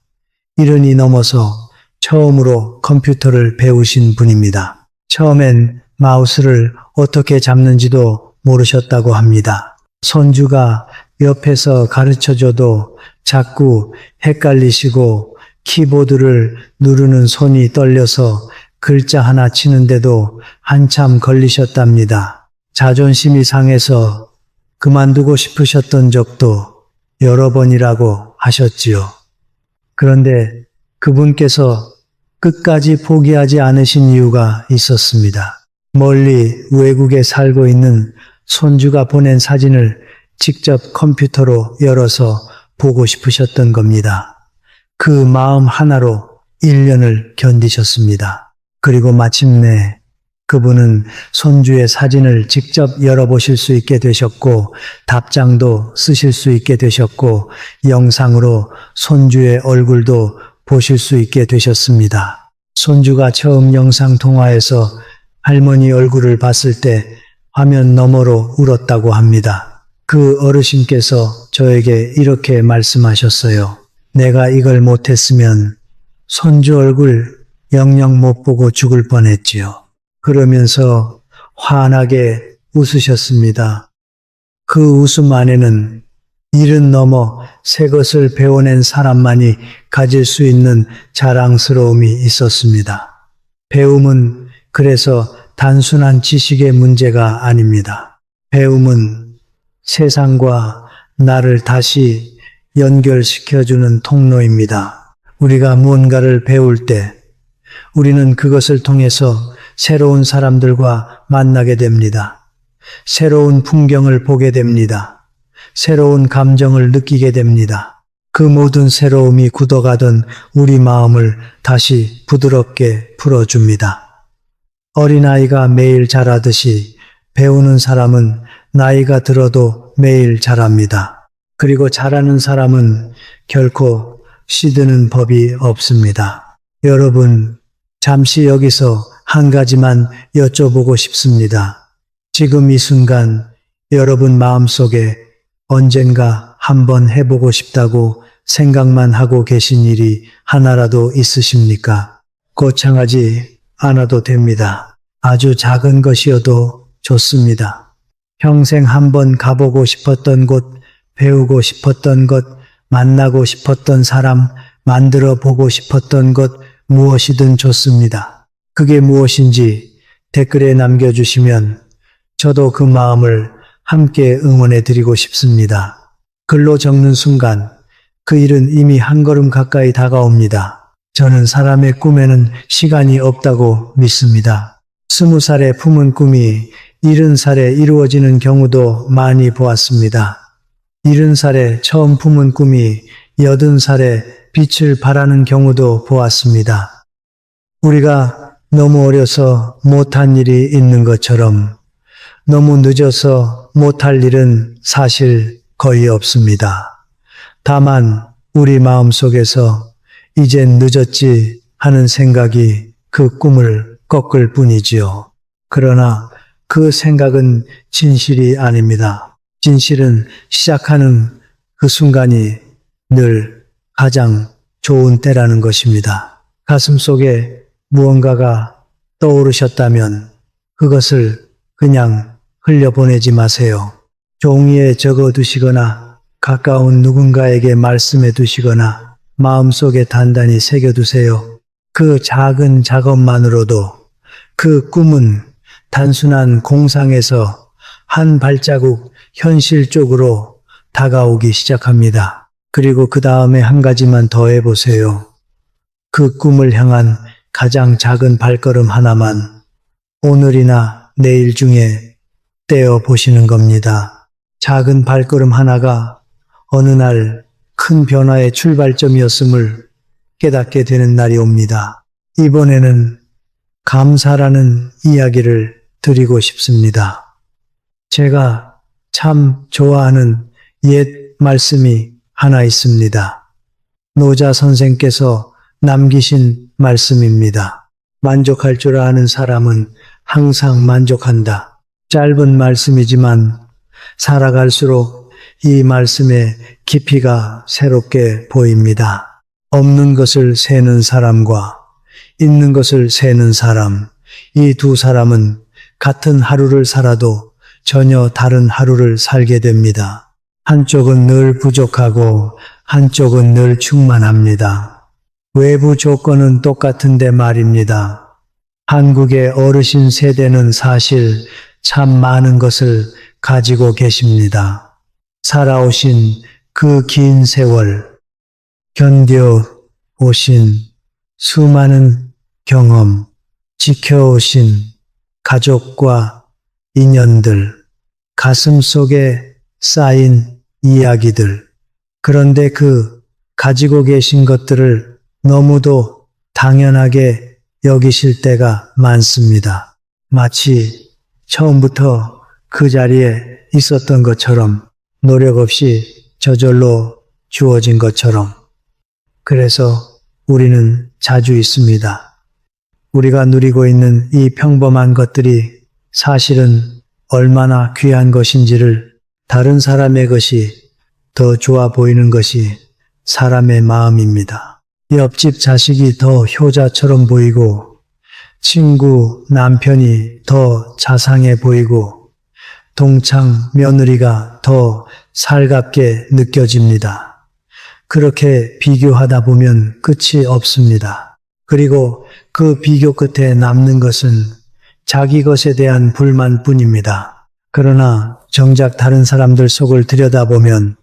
70이 넘어서 처음으로 컴퓨터를 배우신 분입니다. 처음엔 마우스를 어떻게 잡는지도 모르셨다고 합니다. 손주가 옆에서 가르쳐줘도 자꾸 헷갈리시고 키보드를 누르는 손이 떨려서 글자 하나 치는데도 한참 걸리셨답니다. 자존심이 상해서 그만두고 싶으셨던 적도 여러 번이라고 하셨지요. 그런데 그분께서 끝까지 포기하지 않으신 이유가 있었습니다. 멀리 외국에 살고 있는 손주가 보낸 사진을 직접 컴퓨터로 열어서 보고 싶으셨던 겁니다. 그 마음 하나로 1년을 견디셨습니다. 그리고 마침내 그분은 손주의 사진을 직접 열어보실 수 있게 되셨고, 답장도 쓰실 수 있게 되셨고, 영상으로 손주의 얼굴도 보실 수 있게 되셨습니다. 손주가 처음 영상통화에서 할머니 얼굴을 봤을 때 화면 너머로 울었다고 합니다. 그 어르신께서 저에게 이렇게 말씀하셨어요. 내가 이걸 못했으면 손주 얼굴 영영 못 보고 죽을 뻔했지요. 그러면서 환하게 웃으셨습니다. 그 웃음 안에는 일은 넘어 새 것을 배워낸 사람만이 가질 수 있는 자랑스러움이 있었습니다. 배움은 그래서 단순한 지식의 문제가 아닙니다. 배움은 세상과 나를 다시 연결시켜주는 통로입니다. 우리가 무언가를 배울 때 우리는 그것을 통해서 새로운 사람들과 만나게 됩니다. 새로운 풍경을 보게 됩니다. 새로운 감정을 느끼게 됩니다. 그 모든 새로움이 굳어가던 우리 마음을 다시 부드럽게 풀어줍니다. 어린아이가 매일 자라듯이 배우는 사람은 나이가 들어도 매일 자랍니다. 그리고 자라는 사람은 결코 시드는 법이 없습니다. 여러분, 잠시 여기서 한 가지만 여쭤보고 싶습니다. 지금 이 순간 여러분 마음속에 언젠가 한번 해보고 싶다고 생각만 하고 계신 일이 하나라도 있으십니까? 거창하지 않아도 됩니다. 아주 작은 것이어도 좋습니다. 평생 한번 가보고 싶었던 곳, 배우고 싶었던 것, 만나고 싶었던 사람, 만들어 보고 싶었던 것, 무엇이든 좋습니다. 그게 무엇인지 댓글에 남겨주시면 저도 그 마음을 함께 응원해 드리고 싶습니다. 글로 적는 순간 그 일은 이미 한 걸음 가까이 다가옵니다. 저는 사람의 꿈에는 시간이 없다고 믿습니다. 20살에 품은 꿈이 70살에 이루어지는 경우도 많이 보았습니다. 70살에 처음 품은 꿈이 80살에 빛을 발하는 경우도 보았습니다. 우리가 너무 어려서 못한 일이 있는 것처럼 너무 늦어서 못할 일은 사실 거의 없습니다. 다만 우리 마음속에서 이젠 늦었지 하는 생각이 그 꿈을 꺾을 뿐이지요. 그러나 그 생각은 진실이 아닙니다. 진실은 시작하는 그 순간이 늘 가장 좋은 때라는 것입니다. 가슴속에 무언가가 떠오르셨다면 그것을 그냥 흘려보내지 마세요. 종이에 적어 두시거나 가까운 누군가에게 말씀해 두시거나 마음속에 단단히 새겨 두세요. 그 작은 작업만으로도 그 꿈은 단순한 공상에서 한 발자국 현실 쪽으로 다가오기 시작합니다. 그리고 그 다음에 한 가지만 더 해보세요. 그 꿈을 향한 가장 작은 발걸음 하나만 오늘이나 내일 중에 떼어 보시는 겁니다. 작은 발걸음 하나가 어느 날 큰 변화의 출발점이었음을 깨닫게 되는 날이 옵니다. 이번에는 감사라는 이야기를 드리고 싶습니다. 제가 참 좋아하는 옛 말씀이 하나 있습니다. 노자 선생께서 남기신 말씀입니다. 만족할 줄 아는 사람은 항상 만족한다. 짧은 말씀이지만 살아갈수록 이 말씀의 깊이가 새롭게 보입니다. 없는 것을 세는 사람과 있는 것을 세는 사람, 이 두 사람은 같은 하루를 살아도 전혀 다른 하루를 살게 됩니다. 한쪽은 늘 부족하고 한쪽은 늘 충만합니다. 외부 조건은 똑같은데 말입니다. 한국의 어르신 세대는 사실 참 많은 것을 가지고 계십니다. 살아오신 그 긴 세월, 견뎌오신 수많은 경험, 지켜오신 가족과 인연들, 가슴 속에 쌓인 이야기들, 그런데 그 가지고 계신 것들을 너무도 당연하게 여기실 때가 많습니다. 마치 처음부터 그 자리에 있었던 것처럼 노력 없이 저절로 주어진 것처럼. 그래서 우리는 자주 있습니다. 우리가 누리고 있는 이 평범한 것들이 사실은 얼마나 귀한 것인지를 다른 사람의 것이 더 좋아 보이는 것이 사람의 마음입니다. 옆집 자식이 더 효자처럼 보이고 친구 남편이 더 자상해 보이고 동창 며느리가 더 살갑게 느껴집니다. 그렇게 비교하다 보면 끝이 없습니다. 그리고 그 비교 끝에 남는 것은 자기 것에 대한 불만뿐입니다. 그러나 정작 다른 사람들 속을 들여다보면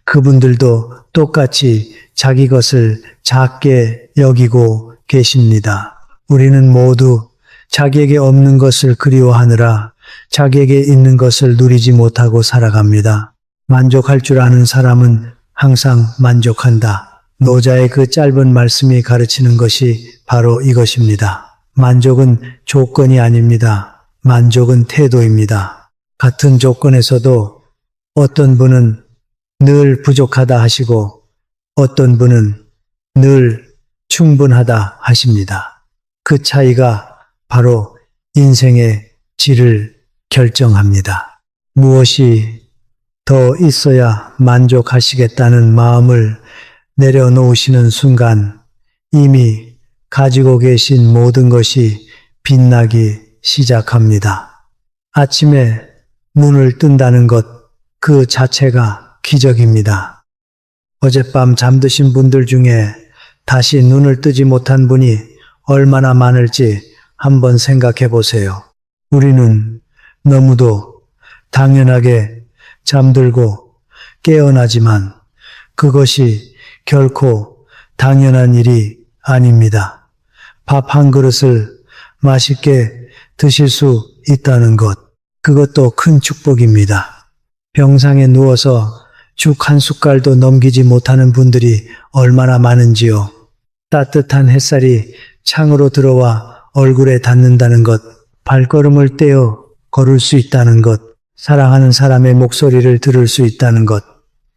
그분들도 똑같이 자기 것을 작게 여기고 계십니다. 우리는 모두 자기에게 없는 것을 그리워하느라 자기에게 있는 것을 누리지 못하고 살아갑니다. 만족할 줄 아는 사람은 항상 만족한다. 노자의 그 짧은 말씀이 가르치는 것이 바로 이것입니다. 만족은 조건이 아닙니다. 만족은 태도입니다. 같은 조건에서도 어떤 분은 늘 부족하다 하시고 어떤 분은 늘 충분하다 하십니다. 그 차이가 바로 인생의 질을 결정합니다. 무엇이 더 있어야 만족하시겠다는 마음을 내려놓으시는 순간 이미 가지고 계신 모든 것이 빛나기 시작합니다. 아침에 눈을 뜬다는 것 그 자체가 기적입니다. 어젯밤 잠드신 분들 중에 다시 눈을 뜨지 못한 분이 얼마나 많을지 한번 생각해 보세요. 우리는 너무도 당연하게 잠들고 깨어나지만 그것이 결코 당연한 일이 아닙니다. 밥 한 그릇을 맛있게 드실 수 있다는 것, 그것도 큰 축복입니다. 병상에 누워서 죽 한 숟갈도 넘기지 못하는 분들이 얼마나 많은지요. 따뜻한 햇살이 창으로 들어와 얼굴에 닿는다는 것, 발걸음을 떼어 걸을 수 있다는 것, 사랑하는 사람의 목소리를 들을 수 있다는 것,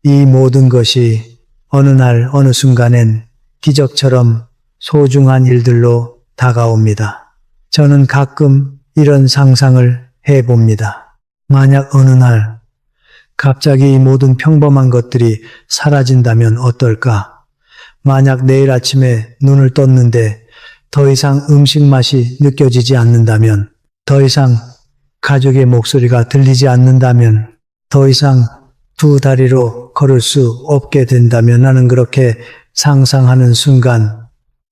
이 모든 것이 어느 날 어느 순간엔 기적처럼 소중한 일들로 다가옵니다. 저는 가끔 이런 상상을 해봅니다. 만약 어느 날 갑자기 이 모든 평범한 것들이 사라진다면 어떨까? 만약 내일 아침에 눈을 떴는데 더 이상 음식 맛이 느껴지지 않는다면, 더 이상 가족의 목소리가 들리지 않는다면, 더 이상 두 다리로 걸을 수 없게 된다면 나는 그렇게 상상하는 순간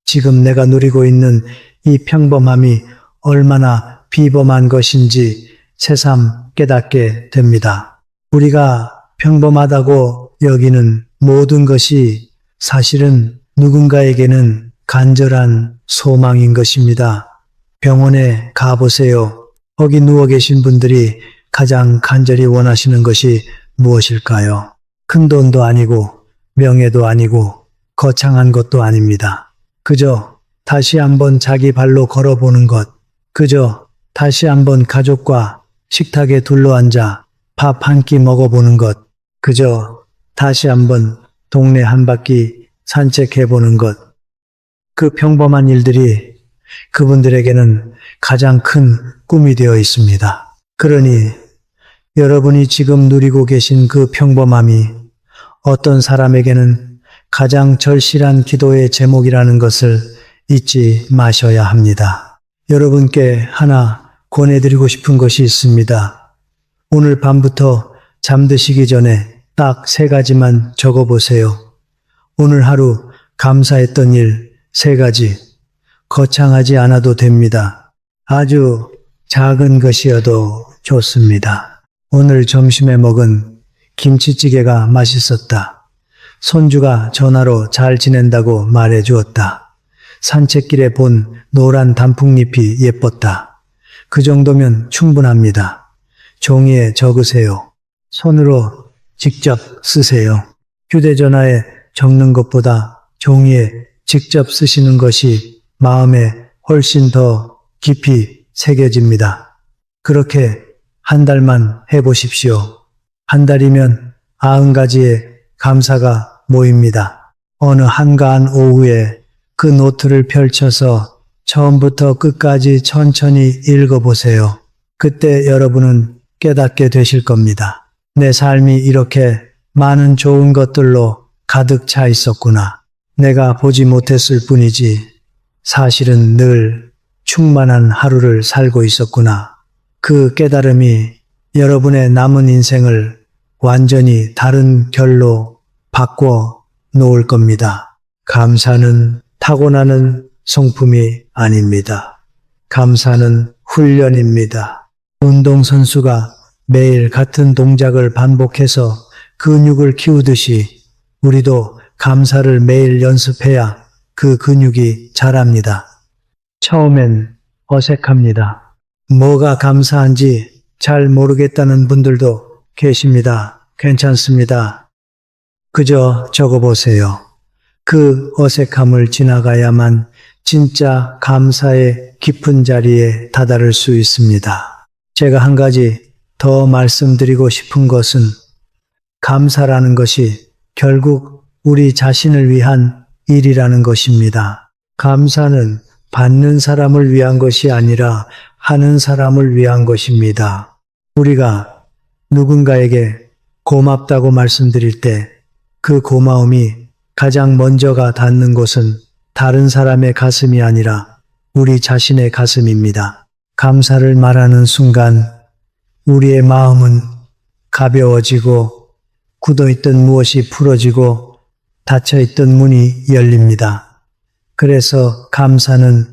지금 내가 누리고 있는 이 평범함이 얼마나 비범한 것인지 새삼 깨닫게 됩니다. 우리가 평범하다고 여기는 모든 것이 사실은 누군가에게는 간절한 소망인 것입니다. 병원에 가보세요. 거기 누워 계신 분들이 가장 간절히 원하시는 것이 무엇일까요? 큰 돈도 아니고 명예도 아니고 거창한 것도 아닙니다. 그저 다시 한번 자기 발로 걸어보는 것, 그저 다시 한번 가족과 식탁에 둘러앉아 밥 한 끼 먹어보는 것, 그저 다시 한번 동네 한 바퀴 산책해보는 것, 그 평범한 일들이 그분들에게는 가장 큰 꿈이 되어 있습니다. 그러니 여러분이 지금 누리고 계신 그 평범함이 어떤 사람에게는 가장 절실한 기도의 제목이라는 것을 잊지 마셔야 합니다. 여러분께 하나 권해드리고 싶은 것이 있습니다. 오늘 밤부터 잠드시기 전에 딱 3가지만 적어보세요. 오늘 하루 감사했던 일 3가지. 거창하지 않아도 됩니다. 아주 작은 것이어도 좋습니다. 오늘 점심에 먹은 김치찌개가 맛있었다. 손주가 전화로 잘 지낸다고 말해 주었다. 산책길에 본 노란 단풍잎이 예뻤다. 그 정도면 충분합니다. 종이에 적으세요. 손으로 직접 쓰세요. 휴대전화에 적는 것보다 종이에 직접 쓰시는 것이 마음에 훨씬 더 깊이 새겨집니다. 그렇게 한 달만 해보십시오. 한 달이면 90가지의 감사가 모입니다. 어느 한가한 오후에 그 노트를 펼쳐서 처음부터 끝까지 천천히 읽어보세요. 그때 여러분은 깨닫게 되실 겁니다. 내 삶이 이렇게 많은 좋은 것들로 가득 차 있었구나. 내가 보지 못했을 뿐이지 사실은 늘 충만한 하루를 살고 있었구나. 그 깨달음이 여러분의 남은 인생을 완전히 다른 결로 바꿔 놓을 겁니다. 감사는 타고나는 성품이 아닙니다. 감사는 훈련입니다. 운동선수가 매일 같은 동작을 반복해서 근육을 키우듯이 우리도 감사를 매일 연습해야 그 근육이 자랍니다. 처음엔 어색합니다. 뭐가 감사한지 잘 모르겠다는 분들도 계십니다. 괜찮습니다. 그저 적어보세요. 그 어색함을 지나가야만 진짜 감사의 깊은 자리에 다다를 수 있습니다. 제가 한 가지 더 말씀드리고 싶은 것은 감사라는 것이 결국 우리 자신을 위한 일이라는 것입니다. 감사는 받는 사람을 위한 것이 아니라 하는 사람을 위한 것입니다. 우리가 누군가에게 고맙다고 말씀드릴 때 그 고마움이 가장 먼저가 닿는 곳은 다른 사람의 가슴이 아니라 우리 자신의 가슴입니다. 감사를 말하는 순간 우리의 마음은 가벼워지고 굳어있던 무엇이 풀어지고 닫혀있던 문이 열립니다. 그래서 감사는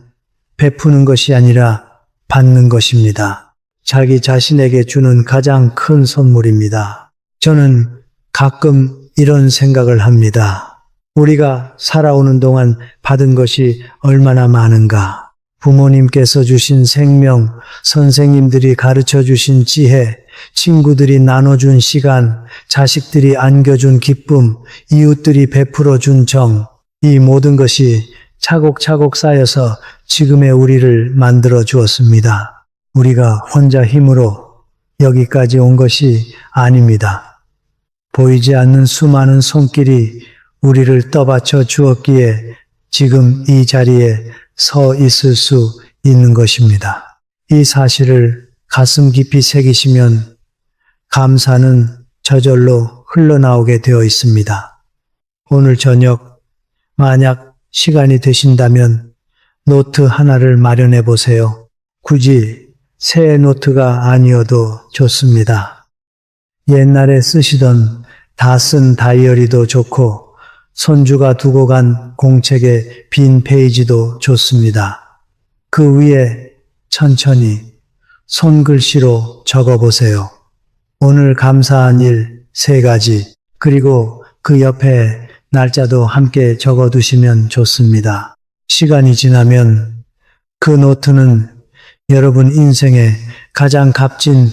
베푸는 것이 아니라 받는 것입니다. 자기 자신에게 주는 가장 큰 선물입니다. 저는 가끔 이런 생각을 합니다. 우리가 살아오는 동안 받은 것이 얼마나 많은가. 부모님께서 주신 생명, 선생님들이 가르쳐 주신 지혜, 친구들이 나눠준 시간, 자식들이 안겨준 기쁨, 이웃들이 베풀어 준 정, 이 모든 것이 차곡차곡 쌓여서 지금의 우리를 만들어 주었습니다. 우리가 혼자 힘으로 여기까지 온 것이 아닙니다. 보이지 않는 수많은 손길이 우리를 떠받쳐 주었기에 지금 이 자리에 서 있을 수 있는 것입니다. 이 사실을 가슴 깊이 새기시면 감사는 저절로 흘러나오게 되어 있습니다. 오늘 저녁 만약 시간이 되신다면 노트 하나를 마련해 보세요. 굳이 새 노트가 아니어도 좋습니다. 옛날에 쓰시던 다 쓴 다이어리도 좋고 손주가 두고 간 공책의 빈 페이지도 좋습니다. 그 위에 천천히 손글씨로 적어보세요. 오늘 감사한 일 3가지, 그리고 그 옆에 날짜도 함께 적어두시면 좋습니다. 시간이 지나면 그 노트는 여러분 인생의 가장 값진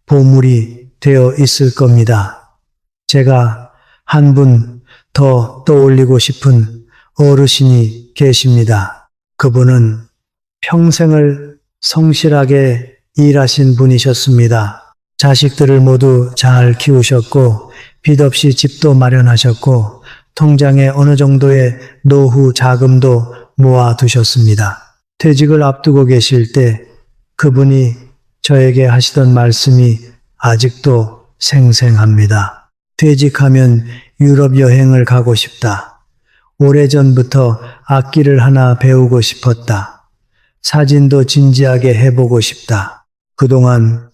보물이 되어 있을 겁니다. 제가 한 분 더 떠올리고 싶은 어르신이 계십니다. 그분은 평생을 성실하게 일하신 분이셨습니다. 자식들을 모두 잘 키우셨고 빚 없이 집도 마련하셨고 통장에 어느 정도의 노후 자금도 모아두셨습니다. 퇴직을 앞두고 계실 때 그분이 저에게 하시던 말씀이 아직도 생생합니다. 퇴직하면 유럽 여행을 가고 싶다. 오래전부터 악기를 하나 배우고 싶었다. 사진도 진지하게 해보고 싶다. 그동안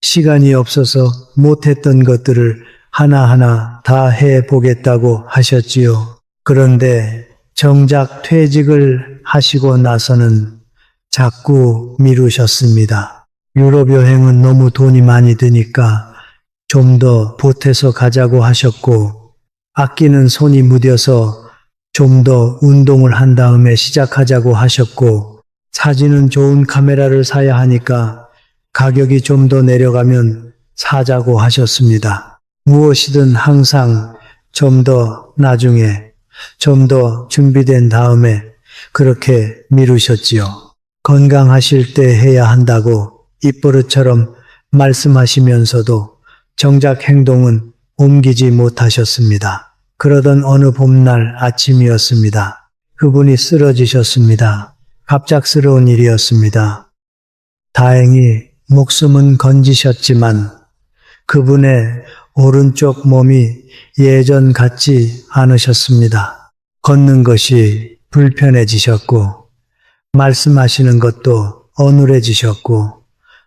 시간이 없어서 못했던 것들을 하나하나 다 해보겠다고 하셨지요. 그런데 정작 퇴직을 하시고 나서는 자꾸 미루셨습니다. 유럽 여행은 너무 돈이 많이 드니까 좀 더 보태서 가자고 하셨고, 악기는 손이 무뎌서 좀 더 운동을 한 다음에 시작하자고 하셨고, 사진은 좋은 카메라를 사야 하니까 가격이 좀 더 내려가면 사자고 하셨습니다. 무엇이든 항상 좀 더 나중에, 좀 더 준비된 다음에 그렇게 미루셨지요. 건강하실 때 해야 한다고 입버릇처럼 말씀하시면서도 정작 행동은 옮기지 못하셨습니다. 그러던 어느 봄날 아침이었습니다. 그분이 쓰러지셨습니다. 갑작스러운 일이었습니다. 다행히 목숨은 건지셨지만 그분의 오른쪽 몸이 예전 같지 않으셨습니다. 걷는 것이 불편해지셨고 말씀하시는 것도 어눌해지셨고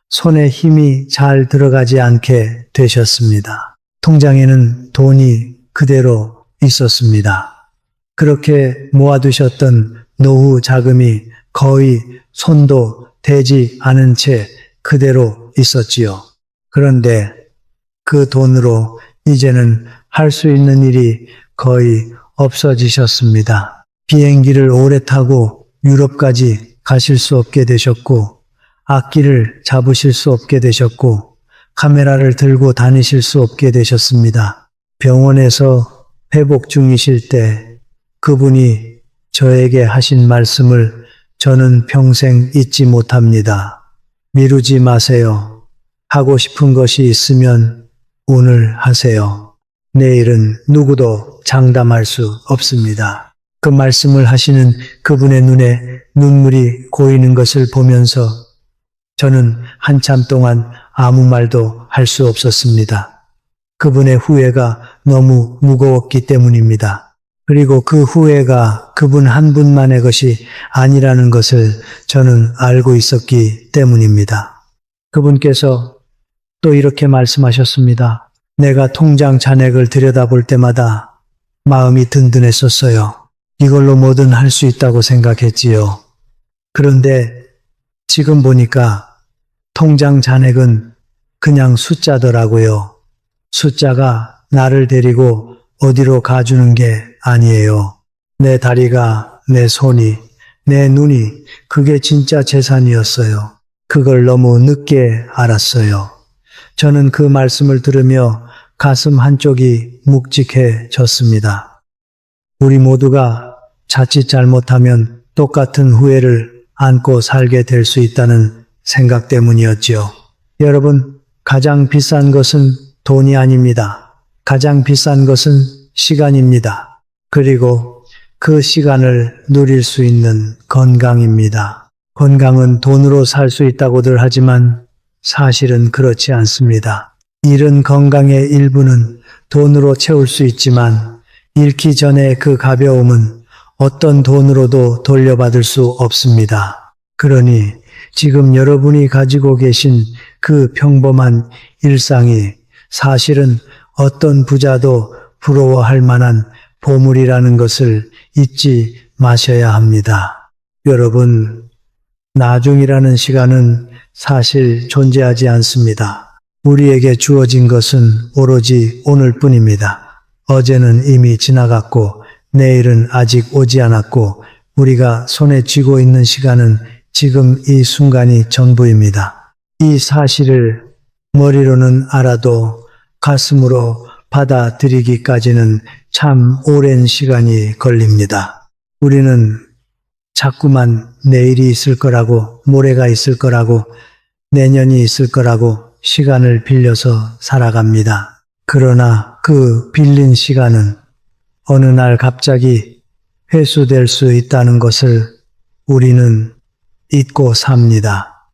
손에 힘이 잘 들어가지 않게 되셨습니다. 통장에는 돈이 그대로 있었습니다. 그렇게 모아두셨던 노후 자금이 거의 손도 대지 않은 채 그대로 있었지요. 그런데 그 돈으로 이제는 할 수 있는 일이 거의 없어지셨습니다. 비행기를 오래 타고 유럽까지 가실 수 없게 되셨고, 악기를 잡으실 수 없게 되셨고, 카메라를 들고 다니실 수 없게 되셨습니다. 병원에서 회복 중이실 때 그분이 저에게 하신 말씀을 저는 평생 잊지 못합니다. 미루지 마세요. 하고 싶은 것이 있으면 오늘 하세요. 내일은 누구도 장담할 수 없습니다. 그 말씀을 하시는 그분의 눈에 눈물이 고이는 것을 보면서 저는 한참 동안 아무 말도 할 수 없었습니다. 그분의 후회가 너무 무거웠기 때문입니다. 그리고 그 후회가 그분 한 분만의 것이 아니라는 것을 저는 알고 있었기 때문입니다. 그분께서 또 이렇게 말씀하셨습니다. 내가 통장 잔액을 들여다볼 때마다 마음이 든든했었어요. 이걸로 뭐든 할 수 있다고 생각했지요. 그런데 지금 보니까 통장 잔액은 그냥 숫자더라고요. 숫자가 나를 데리고 어디로 가주는 게 아니에요. 내 다리가, 내 손이, 내 눈이 그게 진짜 재산이었어요. 그걸 너무 늦게 알았어요. 저는 그 말씀을 들으며 가슴 한쪽이 묵직해졌습니다. 우리 모두가 자칫 잘못하면 똑같은 후회를 안고 살게 될 수 있다는 생각 때문이었지요. 여러분, 가장 비싼 것은 돈이 아닙니다. 가장 비싼 것은 시간입니다. 그리고 그 시간을 누릴 수 있는 건강입니다. 건강은 돈으로 살 수 있다고들 하지만 사실은 그렇지 않습니다. 잃은 건강의 일부는 돈으로 채울 수 있지만 잃기 전에 그 가벼움은 어떤 돈으로도 돌려받을 수 없습니다. 그러니 지금 여러분이 가지고 계신 그 평범한 일상이 사실은 어떤 부자도 부러워할 만한 보물이라는 것을 잊지 마셔야 합니다. 여러분, 나중이라는 시간은 사실 존재하지 않습니다. 우리에게 주어진 것은 오로지 오늘뿐입니다. 어제는 이미 지나갔고 내일은 아직 오지 않았고 우리가 손에 쥐고 있는 시간은 지금 이 순간이 전부입니다. 이 사실을 머리로는 알아도 가슴으로 받아들이기까지는 참 오랜 시간이 걸립니다. 우리는 자꾸만 내일이 있을 거라고, 모레가 있을 거라고, 내년이 있을 거라고 시간을 빌려서 살아갑니다. 그러나 그 빌린 시간은 어느 날 갑자기 회수될 수 있다는 것을 우리는 잊고 삽니다.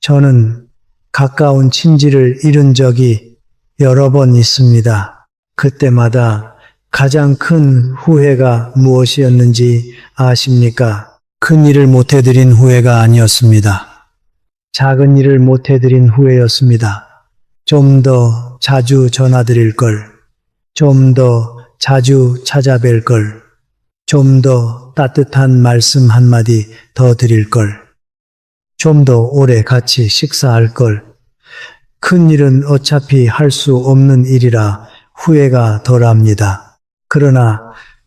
저는 가까운 친지를 잃은 적이 여러 번 있습니다. 그때마다 가장 큰 후회가 무엇이었는지 아십니까? 큰 일을 못해드린 후회가 아니었습니다. 작은 일을 못해드린 후회였습니다. 좀 더 자주 전화드릴 걸, 좀 더 자주 찾아뵐 걸, 좀 더 따뜻한 말씀 한마디 더 드릴 걸, 좀 더 오래 같이 식사할 걸. 큰 일은 어차피 할 수 없는 일이라 후회가 덜합니다. 그러나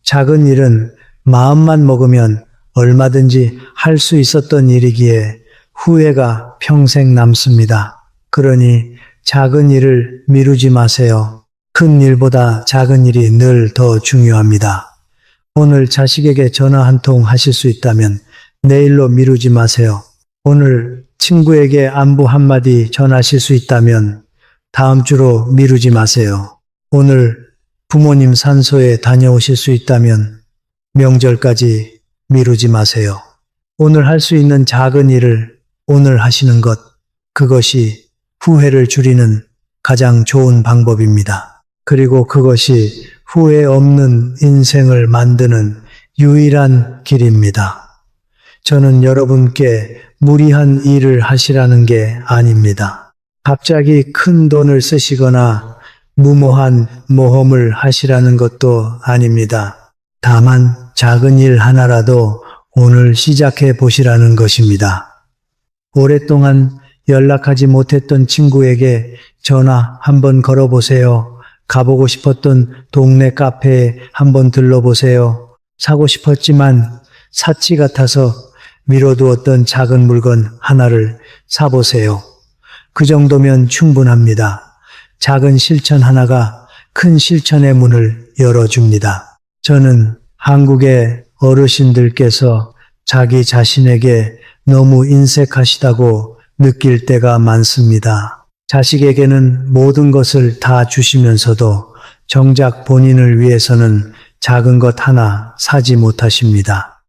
작은 일은 마음만 먹으면 얼마든지 할 수 있었던 일이기에 후회가 평생 남습니다. 그러니 작은 일을 미루지 마세요. 큰 일보다 작은 일이 늘 더 중요합니다. 오늘 자식에게 전화 한 통 하실 수 있다면 내일로 미루지 마세요. 오늘 친구에게 안부 한마디 전하실 수 있다면 다음 주로 미루지 마세요. 오늘 부모님 산소에 다녀오실 수 있다면 명절까지 미루지 마세요. 오늘 할 수 있는 작은 일을 오늘 하시는 것, 그것이 후회를 줄이는 가장 좋은 방법입니다. 그리고 그것이 후회 없는 인생을 만드는 유일한 길입니다. 저는 여러분께 무리한 일을 하시라는 게 아닙니다. 갑자기 큰 돈을 쓰시거나 무모한 모험을 하시라는 것도 아닙니다. 다만 작은 일 하나라도 오늘 시작해 보시라는 것입니다. 오랫동안 연락하지 못했던 친구에게 전화 한번 걸어보세요. 가보고 싶었던 동네 카페에 한번 들러보세요. 사고 싶었지만 사치 같아서 미뤄두었던 작은 물건 하나를 사보세요. 그 정도면 충분합니다. 작은 실천 하나가 큰 실천의 문을 열어줍니다. 저는 한국의 어르신들께서 자기 자신에게 너무 인색하시다고 느낄 때가 많습니다. 자식에게는 모든 것을 다 주시면서도 정작 본인을 위해서는 작은 것 하나 사지 못하십니다.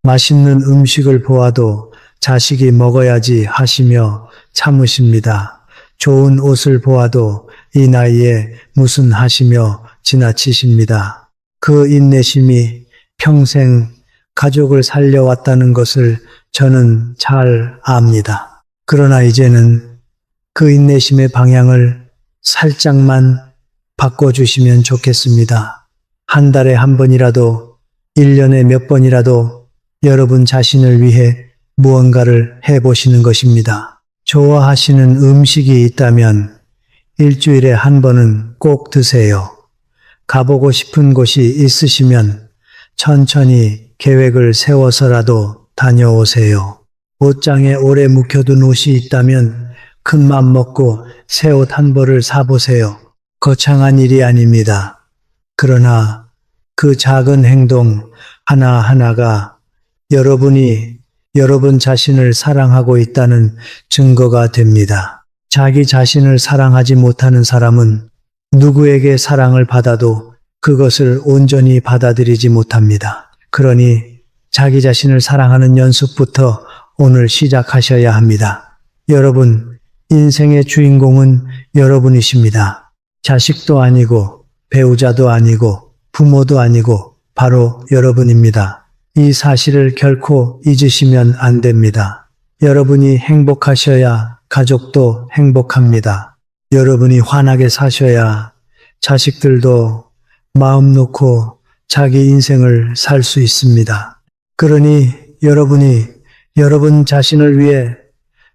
맛있는 음식을 보아도 자식이 먹어야지 하시며 참으십니다. 좋은 옷을 보아도 이 나이에 무슨 하시며 지나치십니다. 그 인내심이 평생 가족을 살려왔다는 것을 저는 잘 압니다. 그러나 이제는 그 인내심의 방향을 살짝만 바꿔주시면 좋겠습니다. 한 달에 한 번이라도, 1년에 몇 번이라도 여러분 자신을 위해 무언가를 해보시는 것입니다. 좋아하시는 음식이 있다면 일주일에 한 번은 꼭 드세요. 가보고 싶은 곳이 있으시면 천천히 계획을 세워서라도 다녀오세요. 옷장에 오래 묵혀둔 옷이 있다면 큰 맘 먹고 새 옷 한 벌을 사보세요. 거창한 일이 아닙니다. 그러나 그 작은 행동 하나하나가 여러분이 여러분 자신을 사랑하고 있다는 증거가 됩니다. 자기 자신을 사랑하지 못하는 사람은 누구에게 사랑을 받아도 그것을 온전히 받아들이지 못합니다. 그러니 자기 자신을 사랑하는 연습부터 오늘 시작하셔야 합니다. 여러분, 인생의 주인공은 여러분이십니다. 자식도 아니고 배우자도 아니고 부모도 아니고 바로 여러분입니다. 이 사실을 결코 잊으시면 안 됩니다. 여러분이 행복하셔야 가족도 행복합니다. 여러분이 환하게 사셔야 자식들도 마음 놓고 자기 인생을 살 수 있습니다. 그러니 여러분이 여러분 자신을 위해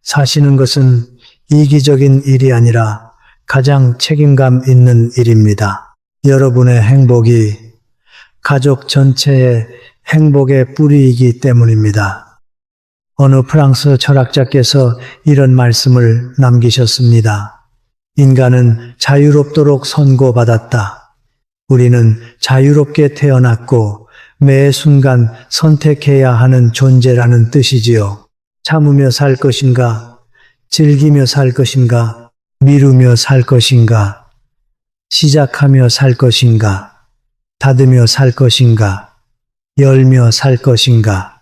사시는 것은 이기적인 일이 아니라 가장 책임감 있는 일입니다. 여러분의 행복이 가족 전체의 행복의 뿌리이기 때문입니다. 어느 프랑스 철학자께서 이런 말씀을 남기셨습니다. 인간은 자유롭도록 선고받았다. 우리는 자유롭게 태어났고 매 순간 선택해야 하는 존재라는 뜻이지요. 참으며 살 것인가, 즐기며 살 것인가, 미루며 살 것인가, 시작하며 살 것인가, 닫으며 살 것인가, 열며 살 것인가.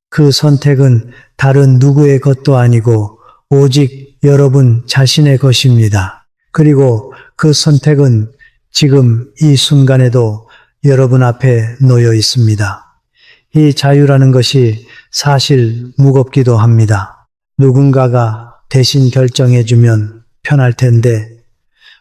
그 선택은 다른 누구의 것도 아니고 오직 여러분 자신의 것입니다. 그리고 그 선택은 지금 이 순간에도 여러분 앞에 놓여 있습니다. 이 자유라는 것이 사실 무겁기도 합니다. 누군가가 대신 결정해주면 편할 텐데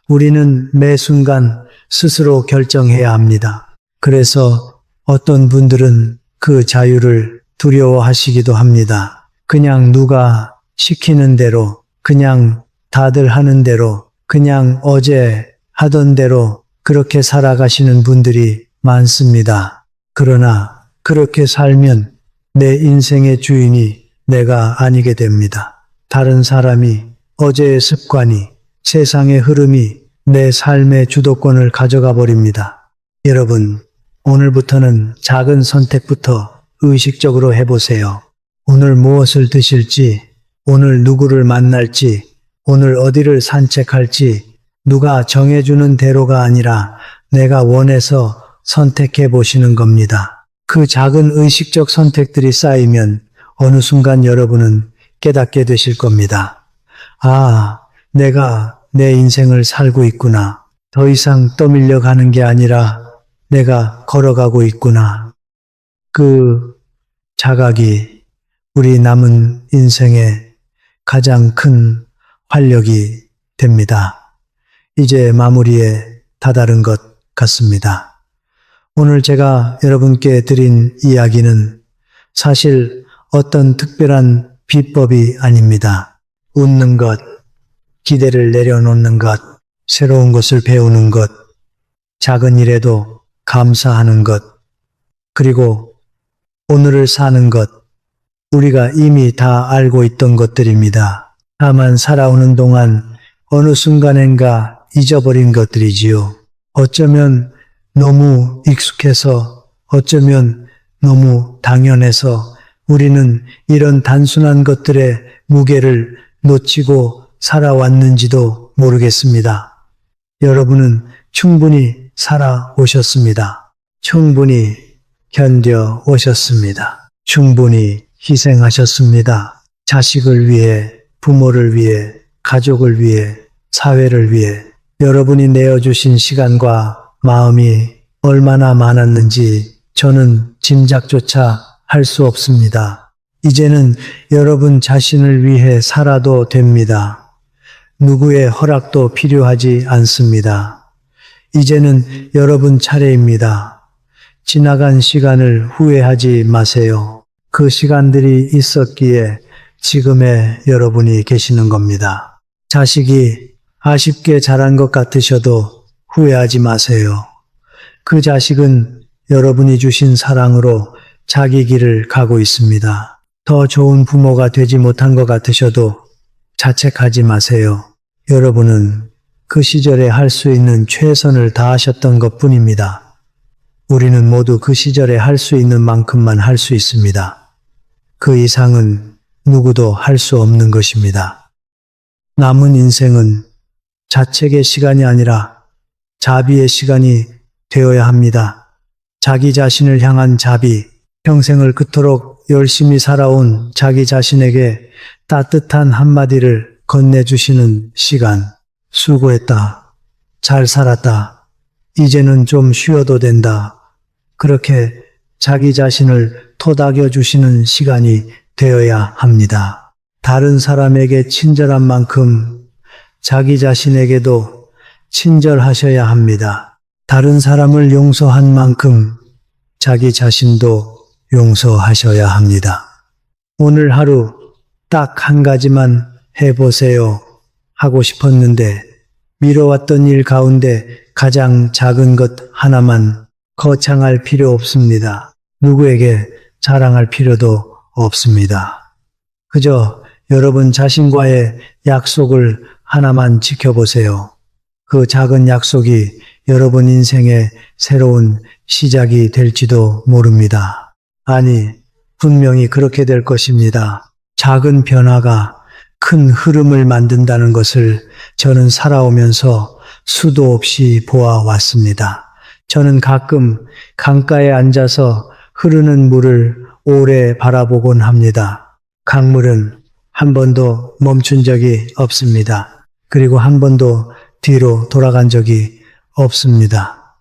우리는 매 순간 스스로 결정해야 합니다. 그래서 어떤 분들은 그 자유를 두려워하시기도 합니다. 그냥 누가 시키는 대로, 그냥 다들 하는 대로, 그냥 어제 하던 대로 그렇게 살아가시는 분들이 많습니다. 그러나 그렇게 살면 내 인생의 주인이 내가 아니게 됩니다. 다른 사람이, 어제의 습관이, 세상의 흐름이 내 삶의 주도권을 가져가 버립니다. 여러분, 오늘부터는 작은 선택부터 의식적으로 해보세요. 오늘 무엇을 드실지, 오늘 누구를 만날지, 오늘 어디를 산책할지 누가 정해주는 대로가 아니라 내가 원해서 선택해 보시는 겁니다. 그 작은 의식적 선택들이 쌓이면 어느 순간 여러분은 깨닫게 되실 겁니다. 아, 내가 내 인생을 살고 있구나. 더 이상 떠밀려 가는 게 아니라 내가 걸어가고 있구나. 그 자각이 우리 남은 인생의 가장 큰 활력이 됩니다. 이제 마무리에 다다른 것 같습니다. 오늘 제가 여러분께 드린 이야기는 사실 어떤 특별한 비법이 아닙니다. 웃는 것, 기대를 내려놓는 것, 새로운 것을 배우는 것, 작은 일에도 감사하는 것, 그리고 오늘을 사는 것, 우리가 이미 다 알고 있던 것들입니다. 다만 살아오는 동안 어느 순간엔가 잊어버린 것들이지요. 어쩌면 너무 익숙해서, 어쩌면 너무 당연해서 우리는 이런 단순한 것들의 무게를 놓치고 살아왔는지도 모르겠습니다. 여러분은 충분히 살아오셨습니다. 충분히 견뎌 오셨습니다. 충분히 희생하셨습니다. 자식을 위해, 부모를 위해, 가족을 위해, 사회를 위해 여러분이 내어주신 시간과 마음이 얼마나 많았는지 저는 짐작조차 할 수 없습니다. 이제는 여러분 자신을 위해 살아도 됩니다. 누구의 허락도 필요하지 않습니다. 이제는 여러분 차례입니다. 지나간 시간을 후회하지 마세요. 그 시간들이 있었기에 지금의 여러분이 계시는 겁니다. 자식이 아쉽게 자란 것 같으셔도 후회하지 마세요. 그 자식은 여러분이 주신 사랑으로 자기 길을 가고 있습니다. 더 좋은 부모가 되지 못한 것 같으셔도 자책하지 마세요. 여러분은 그 시절에 할 수 있는 최선을 다하셨던 것 뿐입니다. 우리는 모두 그 시절에 할 수 있는 만큼만 할 수 있습니다. 그 이상은 누구도 할 수 없는 것입니다. 남은 인생은 자책의 시간이 아니라 자비의 시간이 되어야 합니다. 자기 자신을 향한 자비, 평생을 그토록 열심히 살아온 자기 자신에게 따뜻한 한마디를 건네주시는 시간. 수고했다. 잘 살았다. 이제는 좀 쉬어도 된다. 그렇게 자기 자신을 토닥여 주시는 시간이 되어야 합니다. 다른 사람에게 친절한 만큼 자기 자신에게도 친절하셔야 합니다. 다른 사람을 용서한 만큼 자기 자신도 용서하셔야 합니다. 오늘 하루 딱 한 가지만 해보세요 하고 싶었는데 미뤄왔던 일 가운데 가장 작은 것 하나만 거창할 필요 없습니다. 누구에게 자랑할 필요도 없습니다. 그저 여러분 자신과의 약속을 하나만 지켜보세요. 그 작은 약속이 여러분 인생의 새로운 시작이 될지도 모릅니다. 아니, 분명히 그렇게 될 것입니다. 작은 변화가 큰 흐름을 만든다는 것을 저는 살아오면서 수도 없이 보아왔습니다. 저는 가끔 강가에 앉아서 흐르는 물을 오래 바라보곤 합니다. 강물은 한 번도 멈춘 적이 없습니다. 그리고 한 번도 뒤로 돌아간 적이 없습니다.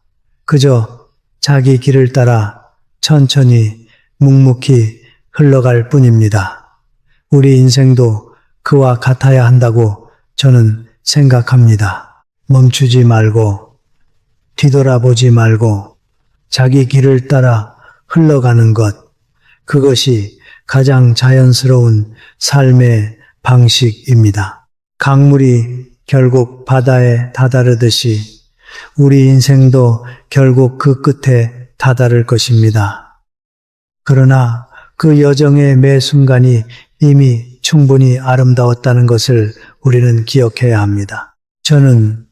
그저 자기 길을 따라 천천히 묵묵히 흘러갈 뿐입니다. 우리 인생도 그와 같아야 한다고 저는 생각합니다. 멈추지 말고 뒤돌아보지 말고 자기 길을 따라 흘러가는 것, 그것이 가장 자연스러운 삶의 방식입니다. 강물이 결국 바다에 다다르듯이 우리 인생도 결국 그 끝에 다다를 것입니다. 그러나 그 여정의 매 순간이 이미 충분히 아름다웠다는 것을 우리는 기억해야 합니다. 저는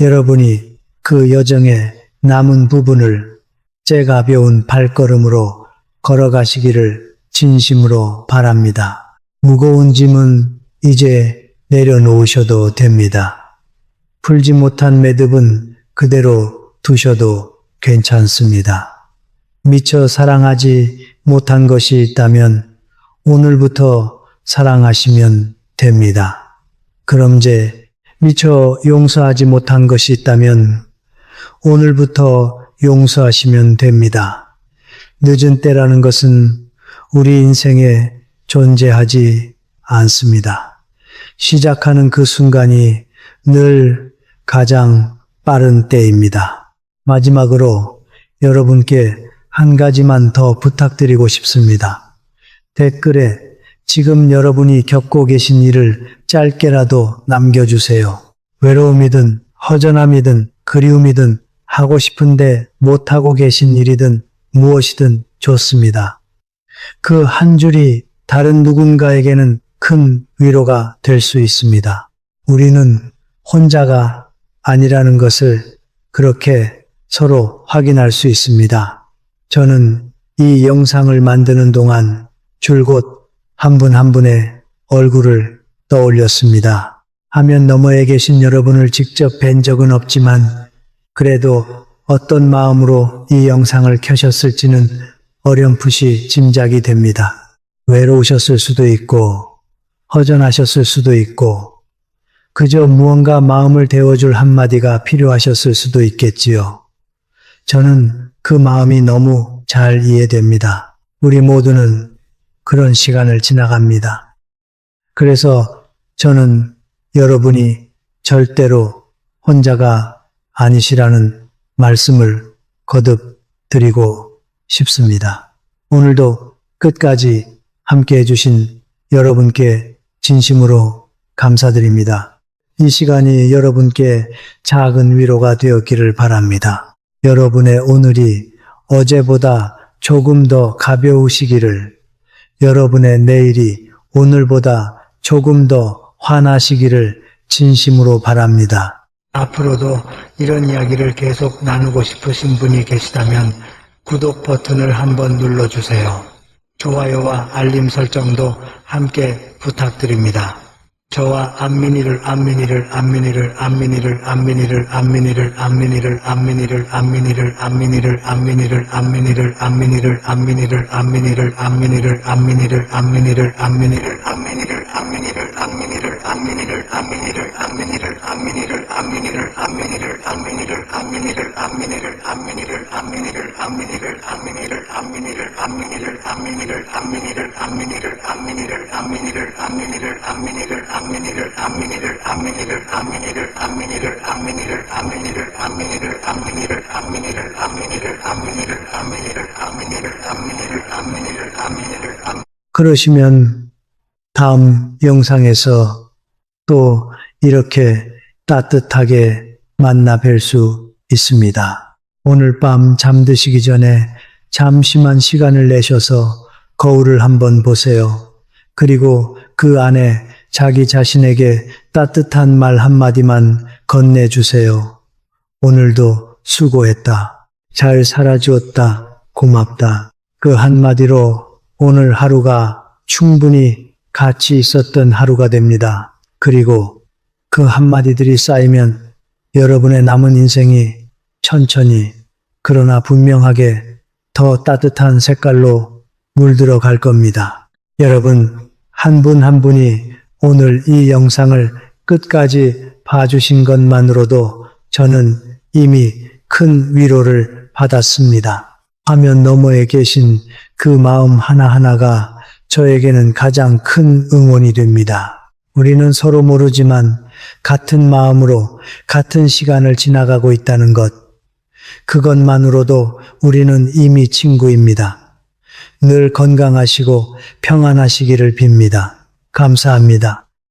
여러분이 그 여정의 남은 부분을 째가벼운 발걸음으로 걸어가시기를 진심으로 바랍니다. 무거운 짐은 이제 내려놓으셔도 됩니다. 풀지 못한 매듭은 그대로 두셔도 괜찮습니다. 미처 사랑하지 못한 것이 있다면 오늘부터 사랑하시면 됩니다. 그럼 이제 미처 용서하지 못한 것이 있다면 오늘부터 용서하시면 됩니다. 늦은 때라는 것은 우리 인생에 존재하지 않습니다. 시작하는 그 순간이 늘 가장 빠른 때입니다. 마지막으로 여러분께 한 가지만 더 부탁드리고 싶습니다. 댓글에 지금 여러분이 겪고 계신 일을 짧게라도 남겨주세요. 외로움이든 허전함이든 그리움이든 하고 싶은데 못하고 계신 일이든 무엇이든 좋습니다. 그 한 줄이 다른 누군가에게는 큰 위로가 될 수 있습니다. 우리는 혼자가 아니라는 것을 그렇게 서로 확인할 수 있습니다. 저는 이 영상을 만드는 동안 줄곧 한 분 한 분의 얼굴을 떠올렸습니다. 화면 너머에 계신 여러분을 직접 뵌 적은 없지만 그래도 어떤 마음으로 이 영상을 켜셨을지는 어렴풋이 짐작이 됩니다. 외로우셨을 수도 있고 허전하셨을 수도 있고 그저 무언가 마음을 데워줄 한마디가 필요하셨을 수도 있겠지요. 저는 그 마음이 너무 잘 이해됩니다. 우리 모두는 그런 시간을 지나갑니다. 그래서 저는 여러분이 절대로 혼자가 아니시라는 말씀을 거듭 드리고 싶습니다. 오늘도 끝까지 함께 해주신 여러분께 진심으로 감사드립니다. 이 시간이 여러분께 작은 위로가 되었기를 바랍니다. 여러분의 오늘이 어제보다 조금 더 가벼우시기를, 여러분의 내일이 오늘보다 조금 더 환하시기를 진심으로 바랍니다. 앞으로도 이런 이야기를 계속 나누고 싶으신 분이 계시다면 구독 버튼을 한번 눌러주세요. 좋아요와 알림 설정도 함께 부탁드립니다. 저와 안민이를 그러시면 다음 영상에서 또 이렇게 따뜻하게 만나 뵐 수 있습니다. 오늘 밤 잠드시기 전에 잠시만 시간을 내셔서 거울을 한번 보세요. 그리고 그 안에 자기 자신에게 따뜻한 말 한마디만 건네주세요. 오늘도 수고했다. 잘 살아주었다. 고맙다. 그 한마디로 오늘 하루가 충분히 가치 있었던 하루가 됩니다. 그리고 그 한마디들이 쌓이면 여러분의 남은 인생이 천천히 그러나 분명하게 더 따뜻한 색깔로 물들어 갈 겁니다. 여러분 한 분 한 분이 오늘 이 영상을 끝까지 봐주신 것만으로도 저는 이미 큰 위로를 받았습니다. 화면 너머에 계신 그 마음 하나하나가 저에게는 가장 큰 응원이 됩니다. 우리는 서로 모르지만 같은 마음으로 같은 시간을 지나가고 있다는 것, 그것만으로도 우리는 이미 친구입니다. 늘 건강하시고 평안하시기를 빕니다. 감사합니다.